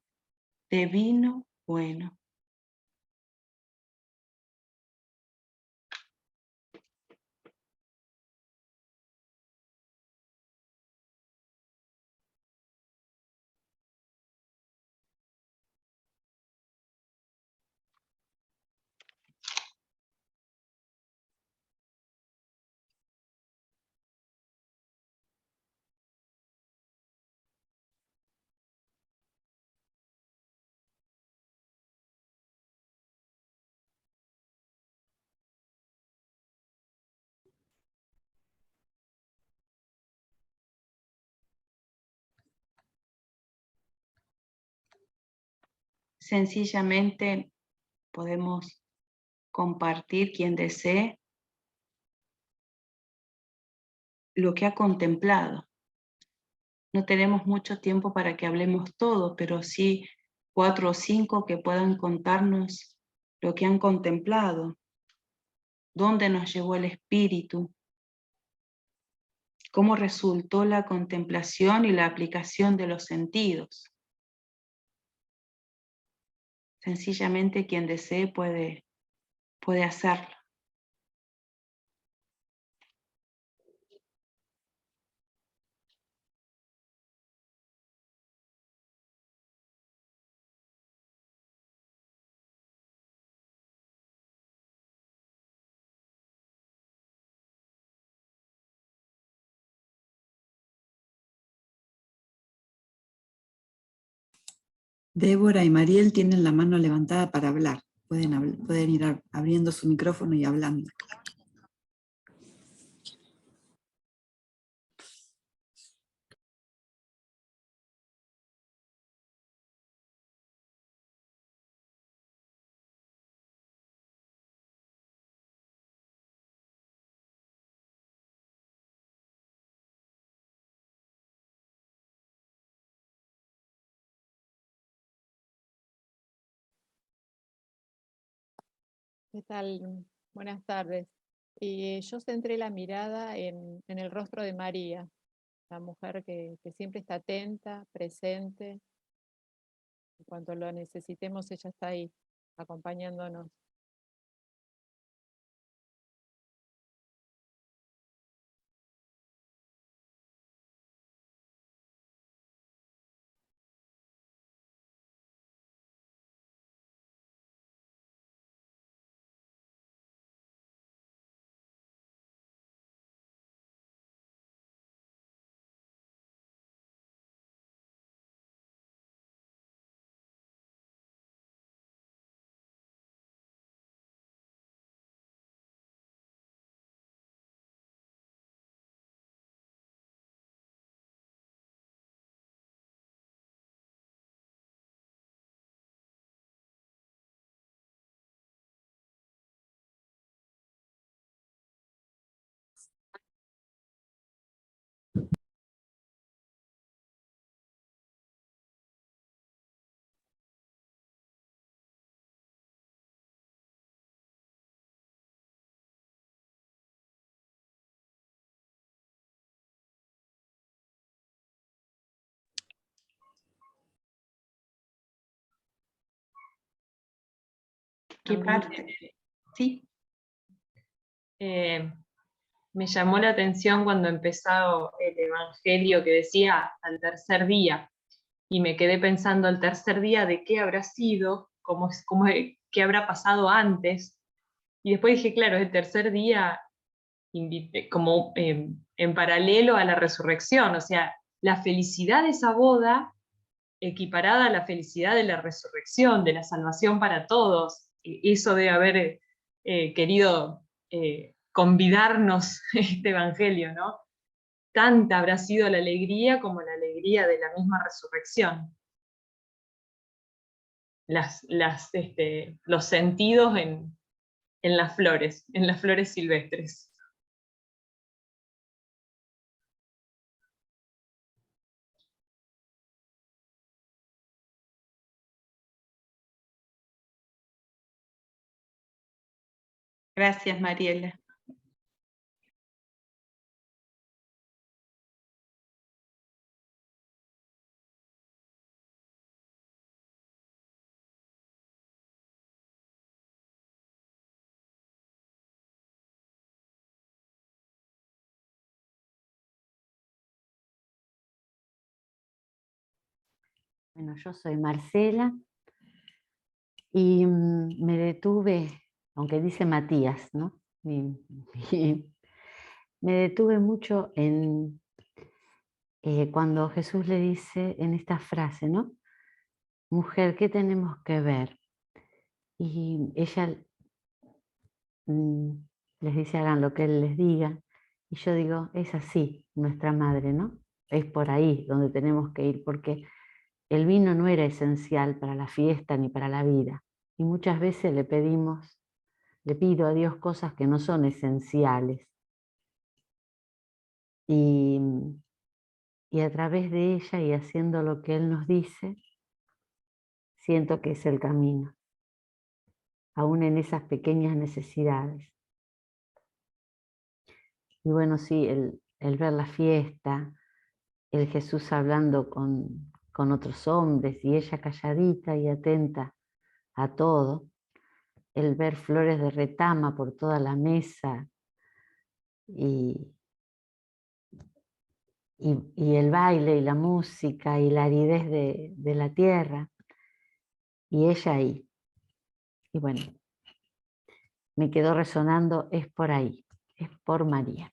de vino bueno. Sencillamente podemos compartir, quien desee, lo que ha contemplado. No tenemos mucho tiempo para que hablemos todo, pero sí 4 o 5 que puedan contarnos lo que han contemplado, dónde nos llevó el espíritu, cómo resultó la contemplación y la aplicación de los sentidos. sencillamente quien desee puede hacerlo. Débora y Mariel tienen la mano levantada para hablar. Pueden ir abriendo su micrófono y hablando. ¿Qué tal? Buenas tardes. Y yo centré la mirada en el rostro de María, la mujer que siempre está atenta, presente. En cuanto lo necesitemos, ella está ahí, acompañándonos. ¿Qué parte? Sí. Me llamó la atención cuando empezó el Evangelio que decía al tercer día, y me quedé pensando al tercer día de qué habrá sido, qué habrá pasado antes, y después dije, claro, el tercer día como en paralelo a la resurrección, o sea, la felicidad de esa boda equiparada a la felicidad de la resurrección, de la salvación para todos. Eso debe haber querido convidarnos este Evangelio, ¿no? Tanta habrá sido la alegría como la alegría de la misma resurrección. Los sentidos en las flores silvestres. Gracias, Mariela. Bueno, yo soy Marcela y me detuve, aunque dice Matías, ¿no? Me detuve mucho en cuando Jesús le dice en esta frase, ¿no? Mujer, ¿qué tenemos que ver? Y ella les dice, hagan lo que Él les diga. Y yo digo, es así, nuestra madre, ¿no? Es por ahí donde tenemos que ir, porque el vino no era esencial para la fiesta ni para la vida. Y muchas veces le pido a Dios cosas que no son esenciales. Y a través de ella y haciendo lo que Él nos dice, siento que es el camino, aún en esas pequeñas necesidades. Y bueno, sí, el ver la fiesta, el Jesús hablando con otros hombres y ella calladita y atenta a todo, el ver flores de retama por toda la mesa y el baile y la música y la aridez de la tierra, y ella ahí. Y bueno, me quedó resonando, es por ahí, es por María.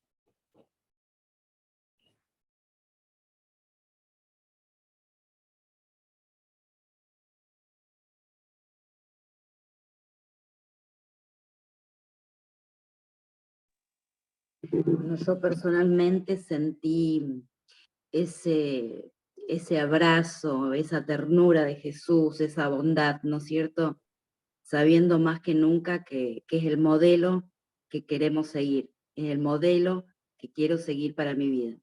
Yo personalmente sentí ese abrazo, esa ternura de Jesús, esa bondad, ¿no es cierto? Sabiendo más que nunca que es el modelo que queremos seguir, es el modelo que quiero seguir para mi vida.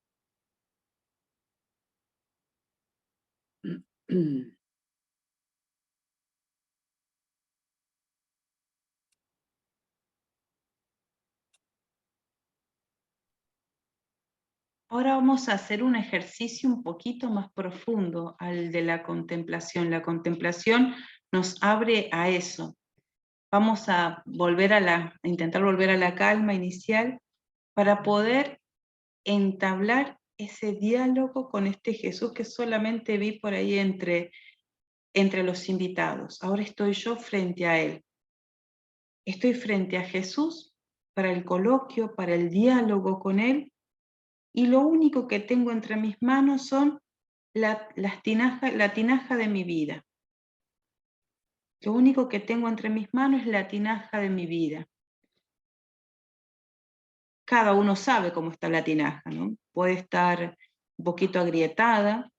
Ahora vamos a hacer un ejercicio un poquito más profundo al de la contemplación. La contemplación nos abre a eso. Vamos a intentar volver a la calma inicial para poder entablar ese diálogo con este Jesús que solamente vi por ahí entre los invitados. Ahora estoy yo frente a él. Estoy frente a Jesús para el coloquio, para el diálogo con él, y lo único que tengo entre mis manos son la tinaja de mi vida. Lo único que tengo entre mis manos es la tinaja de mi vida. Cada uno sabe cómo está la tinaja, ¿no? Puede estar un poquito agrietada,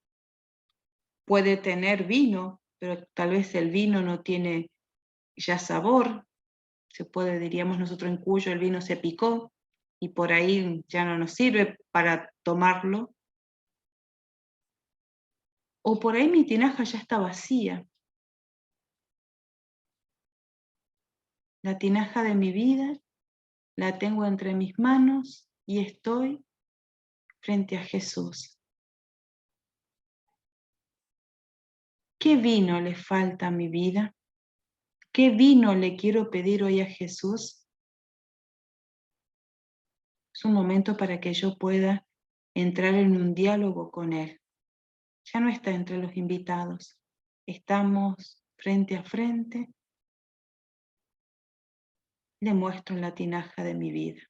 puede tener vino, pero tal vez el vino no tiene ya sabor. Se puede, diríamos nosotros en Cuyo, el vino se picó y por ahí ya no nos sirve para tomarlo. O por ahí mi tinaja ya está vacía. La tinaja de mi vida la tengo entre mis manos y estoy frente a Jesús. ¿Qué vino le falta a mi vida? ¿Qué vino le quiero pedir hoy a Jesús? Es un momento para que yo pueda entrar en un diálogo con Él. Ya no está entre los invitados. Estamos frente a frente. Le muestro la tinaja de mi vida.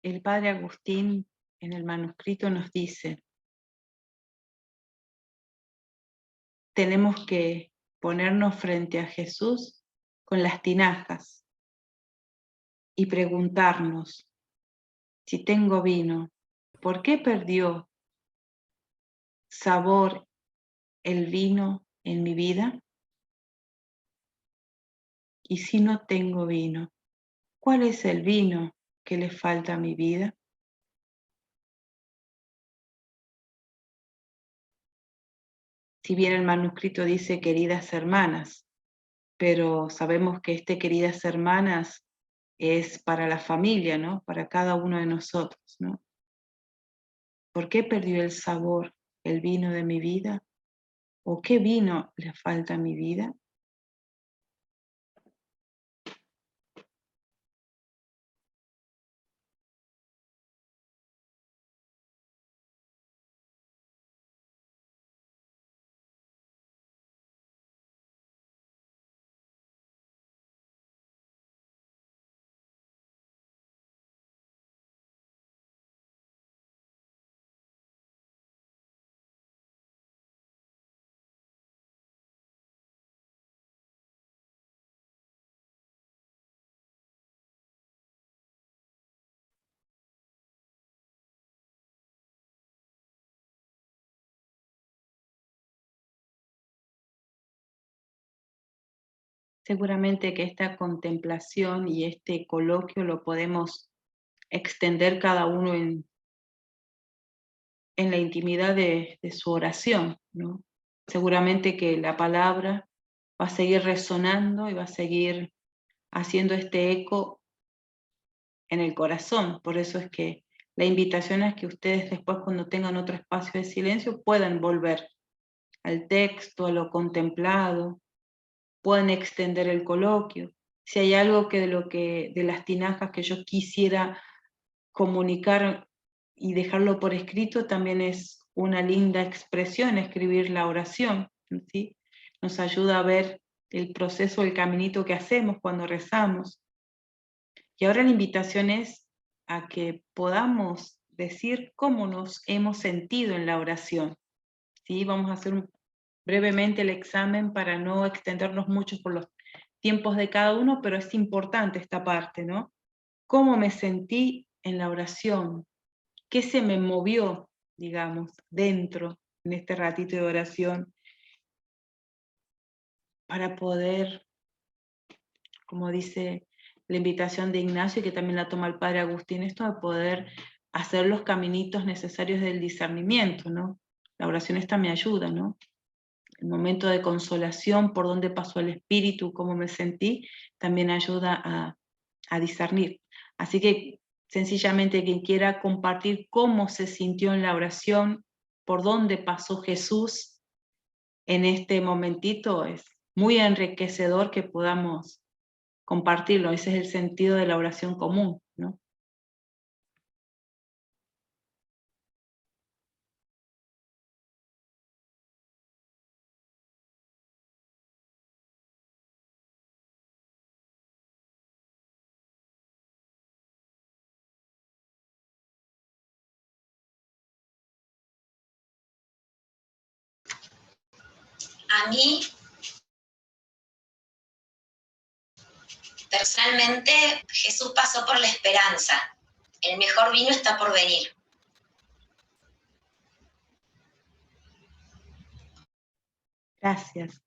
el padre Agustín en el manuscrito nos dice, tenemos que ponernos frente a Jesús con las tinajas y preguntarnos, si tengo vino, ¿por qué perdió sabor el vino en mi vida? Y si no tengo vino, ¿cuál es el vino que le falta a mi vida? Si bien el manuscrito dice queridas hermanas, pero sabemos que queridas hermanas es para la familia, ¿no? Para cada uno de nosotros, ¿no? ¿Por qué perdió el sabor el vino de mi vida? ¿O qué vino le falta a mi vida? Seguramente que esta contemplación y este coloquio lo podemos extender cada uno en la intimidad de su oración, ¿no? Seguramente que la palabra va a seguir resonando y va a seguir haciendo este eco en el corazón. Por eso es que la invitación es que ustedes después, cuando tengan otro espacio de silencio, puedan volver al texto, a lo contemplado, puedan extender el coloquio. Si hay algo de las tinajas que yo quisiera comunicar y dejarlo por escrito, también es una linda expresión escribir la oración, ¿sí? Nos ayuda a ver el proceso, el caminito que hacemos cuando rezamos. Y ahora la invitación es a que podamos decir cómo nos hemos sentido en la oración, ¿sí? Vamos a hacer brevemente el examen para no extendernos mucho por los tiempos de cada uno, pero es importante esta parte, ¿no? ¿Cómo me sentí en la oración? ¿Qué se me movió, digamos, dentro en este ratito de oración para poder, como dice la invitación de Ignacio, y que también la toma el padre Agustín, esto de poder hacer los caminitos necesarios del discernimiento, ¿no? La oración esta me ayuda, ¿no? El momento de consolación, por dónde pasó el espíritu, cómo me sentí, también ayuda a discernir. Así que sencillamente quien quiera compartir cómo se sintió en la oración, por dónde pasó Jesús en este momentito, es muy enriquecedor que podamos compartirlo. Ese es el sentido de la oración común, ¿no? A mí, personalmente, Jesús pasó por la esperanza. El mejor vino está por venir. Gracias.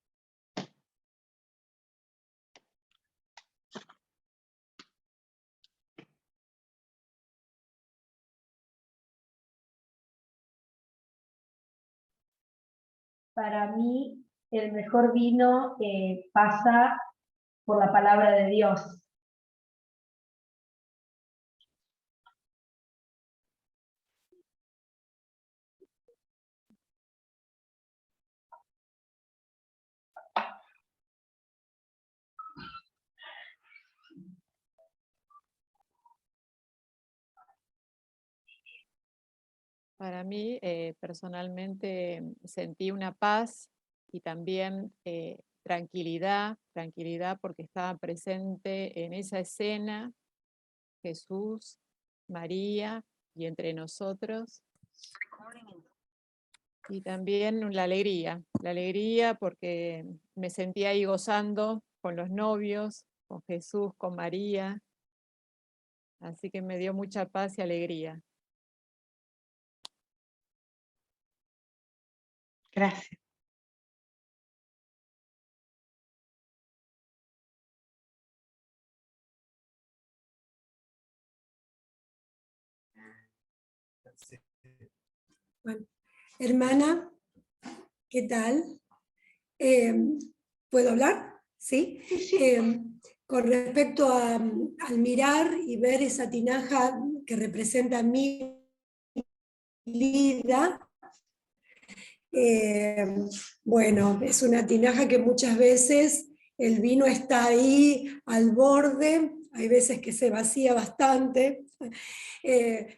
Para mí, el mejor vino pasa por la palabra de Dios. Para mí, personalmente, sentí una paz y también tranquilidad porque estaba presente en esa escena Jesús María y entre nosotros. Y también la alegría porque me sentía ahí gozando con los novios, con Jesús, con María. Así que me dio mucha paz y alegría. Gracias. Bueno, hermana, ¿qué tal? ¿Puedo hablar? ¿Sí? Con respecto al mirar y ver esa tinaja que representa mi vida, bueno, es una tinaja que muchas veces el vino está ahí al borde, hay veces que se vacía bastante,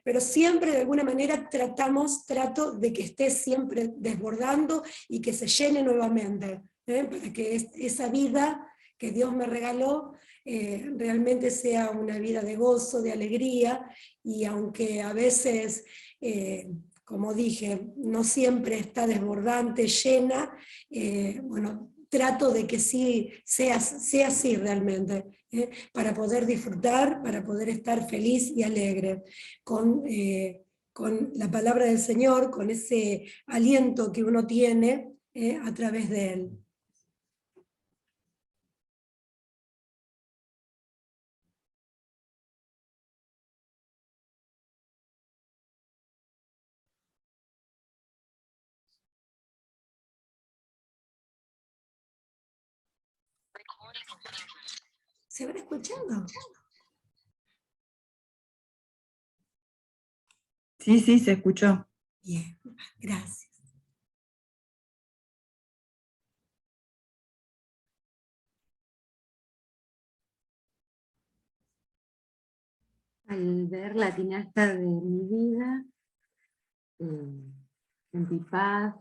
pero siempre de alguna manera trato de que esté siempre desbordando y que se llene nuevamente, para que esa vida que Dios me regaló realmente sea una vida de gozo, de alegría, y aunque a veces, como dije, no siempre está desbordante, llena, bueno, trato de que sí sea así realmente, para poder disfrutar, para poder estar feliz y alegre con la palabra del Señor, con ese aliento que uno tiene a través de Él. ¿Se van escuchando? Sí, sí, se escuchó. Bien, gracias. Al ver la tinaja de mi vida, sentí paz,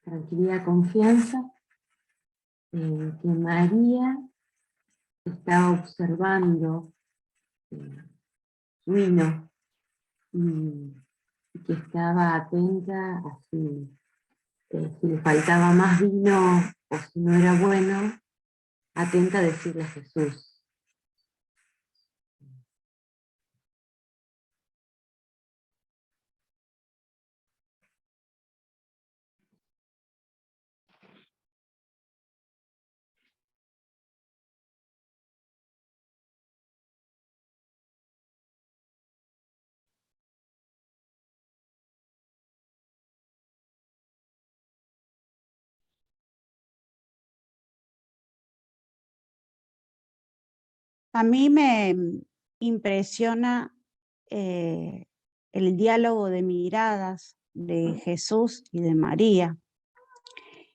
tranquilidad, confianza, que María estaba observando su vino y que estaba atenta a si le faltaba más vino o si no era bueno, atenta a decirle a Jesús. A mí me impresiona el diálogo de miradas de Jesús y de María.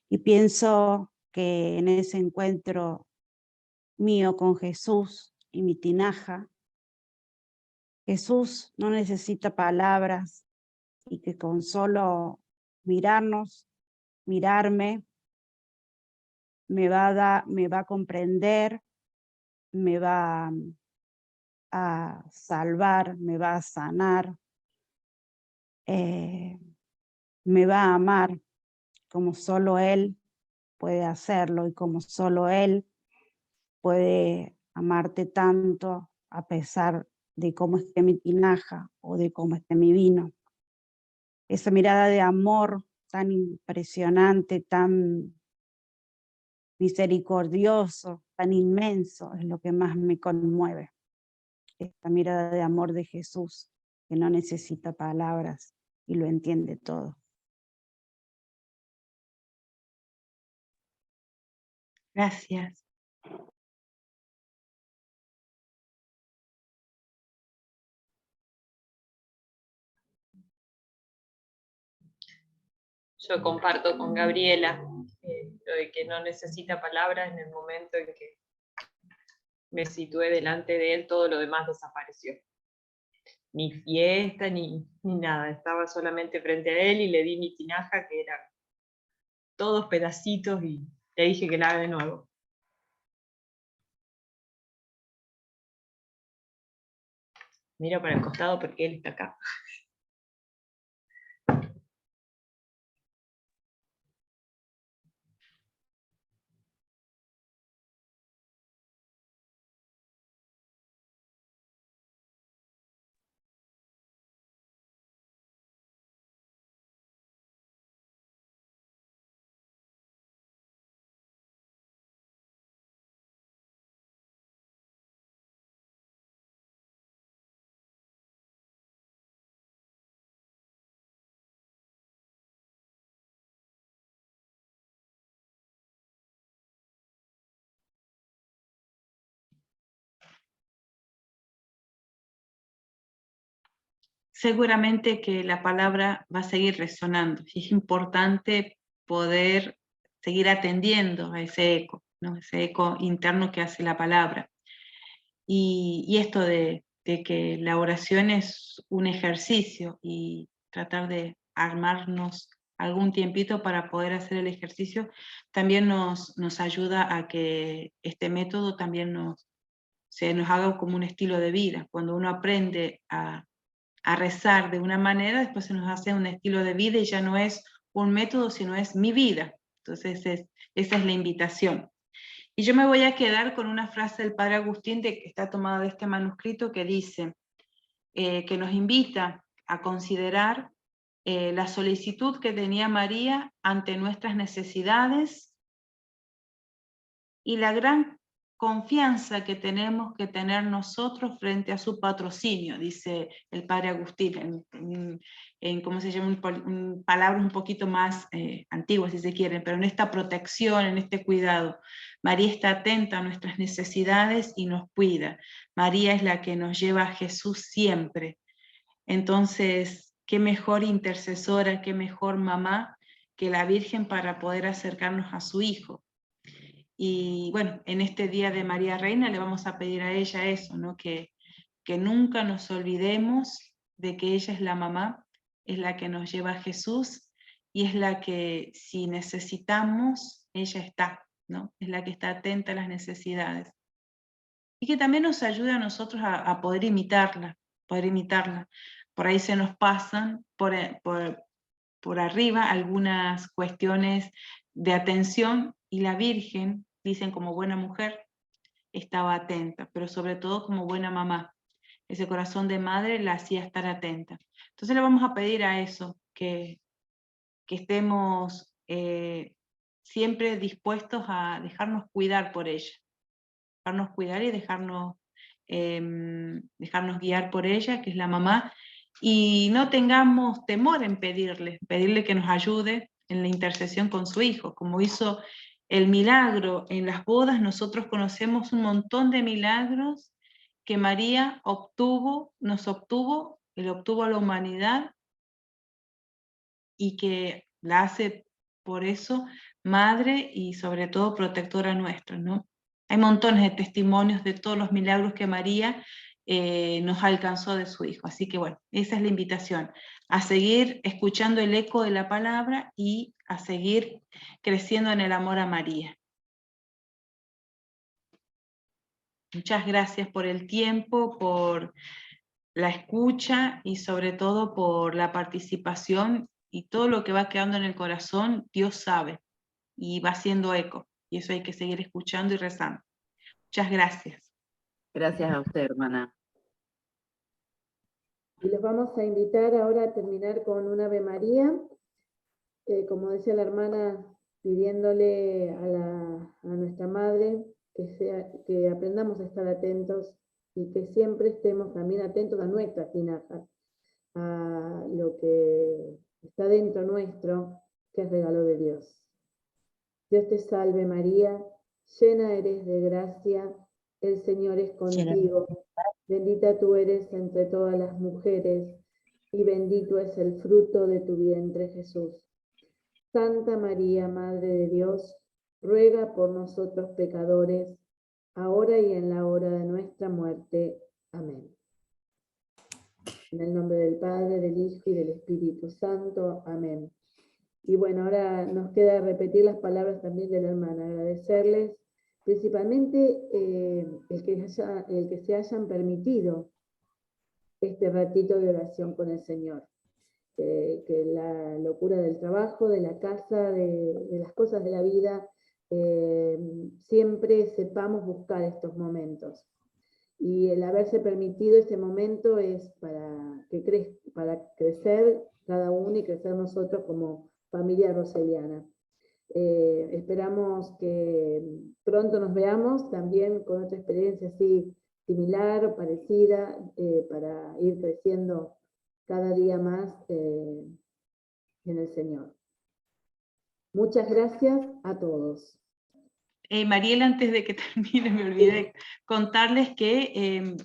Y pienso que en ese encuentro mío con Jesús y mi tinaja, Jesús no necesita palabras y que con solo mirarnos, mirarme, me va a comprender, me va a salvar, me va a sanar, me va a amar como solo Él puede hacerlo y como solo Él puede amarte tanto a pesar de cómo esté mi tinaja o de cómo esté mi vino. Esa mirada de amor tan impresionante, tan misericordioso, tan inmenso, es lo que más me conmueve. Esta mirada de amor de Jesús, que no necesita palabras y lo entiende todo. Gracias. Yo comparto con Gabriela lo de que no necesita palabras. En el momento en que me situé delante de él, todo lo demás desapareció. Ni fiesta, ni nada. Estaba solamente frente a él y le di mi tinaja, que eran todos pedacitos, y le dije que la haga de nuevo. Miro para el costado porque él está acá. Seguramente que la palabra va a seguir resonando. Y es importante poder seguir atendiendo a ese eco, ¿no? Ese eco interno que hace la palabra. Y esto de que la oración es un ejercicio y tratar de armarnos algún tiempito para poder hacer el ejercicio, también nos ayuda a que este método también se nos haga como un estilo de vida. Cuando uno aprende a rezar de una manera, después se nos hace un estilo de vida y ya no es un método, sino es mi vida. Entonces esa es la invitación. Y yo me voy a quedar con una frase del Padre Agustín que está tomada de este manuscrito que dice, que nos invita a considerar la solicitud que tenía María ante nuestras necesidades y la gran confianza que tenemos que tener nosotros frente a su patrocinio, dice el Padre Agustín, en ¿cómo se llama? Palabras un poquito más antiguas, si se quieren, pero en esta protección, en este cuidado. María está atenta a nuestras necesidades y nos cuida. María es la que nos lleva a Jesús siempre. Entonces, qué mejor intercesora, qué mejor mamá que la Virgen para poder acercarnos a su Hijo. Y bueno, en este día de María Reina le vamos a pedir a ella eso, ¿no? Que nunca nos olvidemos de que ella es la mamá, es la que nos lleva a Jesús y es la que si necesitamos, ella está, ¿no? Es la que está atenta a las necesidades. Y que también nos ayuda a nosotros a poder imitarla, poder imitarla. Por ahí se nos pasan por arriba algunas cuestiones de atención y la Virgen, dicen como buena mujer, estaba atenta, pero sobre todo como buena mamá. Ese corazón de madre la hacía estar atenta. Entonces le vamos a pedir a eso, que estemos siempre dispuestos a dejarnos cuidar por ella, dejarnos cuidar y dejarnos guiar por ella, que es la mamá, y no tengamos temor en pedirle que nos ayude en la intercesión con su Hijo, como hizo el milagro en las bodas. Nosotros conocemos un montón de milagros que María nos obtuvo, él obtuvo a la humanidad y que la hace por eso madre y sobre todo protectora nuestra, ¿no? Hay montones de testimonios de todos los milagros que María nos alcanzó de su Hijo. Así que bueno, esa es la invitación, a seguir escuchando el eco de la palabra y a seguir creciendo en el amor a María. Muchas gracias por el tiempo, por la escucha y sobre todo por la participación, y todo lo que va quedando en el corazón, Dios sabe, y va haciendo eco, y eso hay que seguir escuchando y rezando. Muchas gracias. Gracias a usted, hermana. Y los vamos a invitar ahora a terminar con un Ave María, como decía la hermana, pidiéndole a nuestra Madre que aprendamos a estar atentos y que siempre estemos también atentos a nuestra tinaja, a lo que está dentro nuestro, que es regalo de Dios. Dios te salve María, llena eres de gracia, el Señor es contigo, bendita tú eres entre todas las mujeres, y bendito es el fruto de tu vientre Jesús. Santa María, Madre de Dios, ruega por nosotros pecadores, ahora y en la hora de nuestra muerte. Amén. En el nombre del Padre, del Hijo y del Espíritu Santo. Amén. Y bueno, ahora nos queda repetir las palabras también de la hermana, agradecerles principalmente el que se hayan permitido este ratito de oración con el Señor. Que la locura del trabajo, de la casa, de las cosas de la vida, siempre sepamos buscar estos momentos. Y el haberse permitido este momento es para crecer cada uno y crecer nosotros como familia roseliana. Esperamos que pronto nos veamos también con otra experiencia así similar o parecida, para ir creciendo cada día más en el Señor. Muchas gracias a todos. Mariel, antes de que termine, me olvidé de contarles que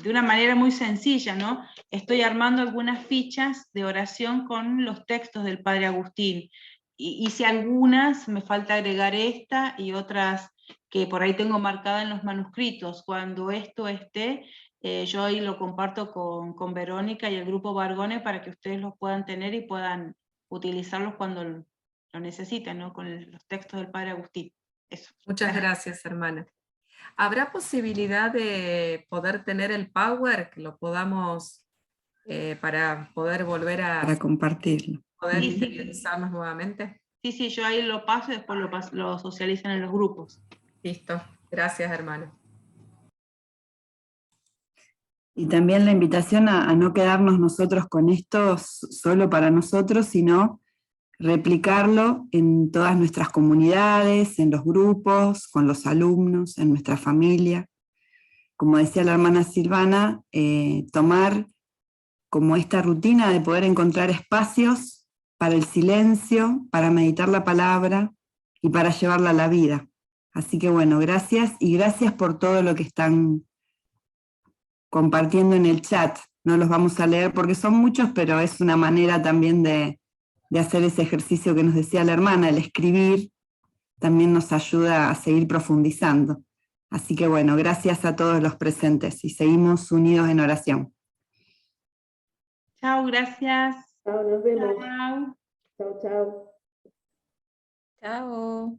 de una manera muy sencilla, ¿no? Estoy armando algunas fichas de oración con los textos del Padre Agustín. Hice algunas, me falta agregar esta y otras que por ahí tengo marcada en los manuscritos. Cuando esto esté, yo ahí lo comparto con Verónica y el grupo Vargone para que ustedes los puedan tener y puedan utilizarlos cuando lo necesiten, ¿no? Con los textos del Padre Agustín. Eso. Muchas gracias, hermana. ¿Habrá posibilidad de poder tener el Power, que lo podamos, para poder volver a... Para compartirlo. Poder Sí, sí. interiorizarnos nuevamente? Sí, yo ahí lo paso y después lo socializan en los grupos. Listo. Gracias, hermana. Y también la invitación a no quedarnos nosotros con esto solo para nosotros, sino replicarlo en todas nuestras comunidades, en los grupos, con los alumnos, en nuestra familia. Como decía la hermana Silvana, tomar como esta rutina de poder encontrar espacios para el silencio, para meditar la palabra y para llevarla a la vida. Así que bueno, gracias, y gracias por todo lo que están compartiendo en el chat. No los vamos a leer porque son muchos, pero es una manera también de hacer ese ejercicio que nos decía la hermana, el escribir, también nos ayuda a seguir profundizando. Así que bueno, gracias a todos los presentes y seguimos unidos en oración. Chao, gracias. Chao, nos vemos. Chao. Chao, chao. Chao.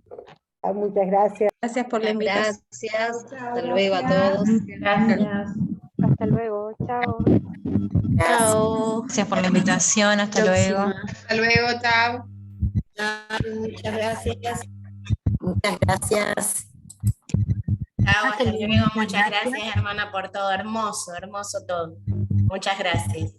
Muchas gracias. Gracias por la invitación. Gracias. Chao, Hasta luego a gracias. todos. Gracias. Hasta luego. Chao. Chao. Gracias por la invitación. Hasta luego. Hasta luego, chao. Muchas gracias. Muchas gracias. Chao, hasta luego. Muchas gracias, hermana, por todo. Hermoso, hermoso todo. Muchas gracias.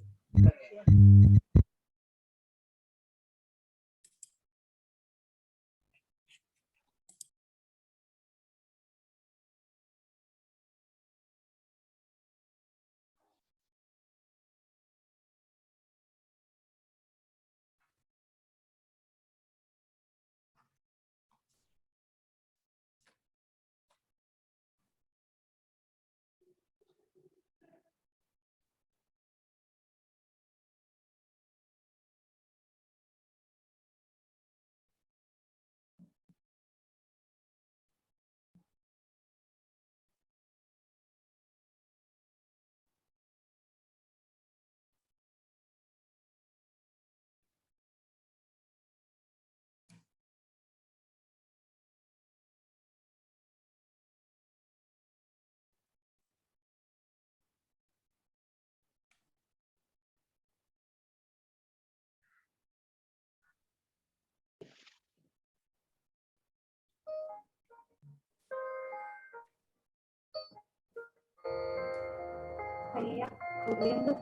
Salía corriendo.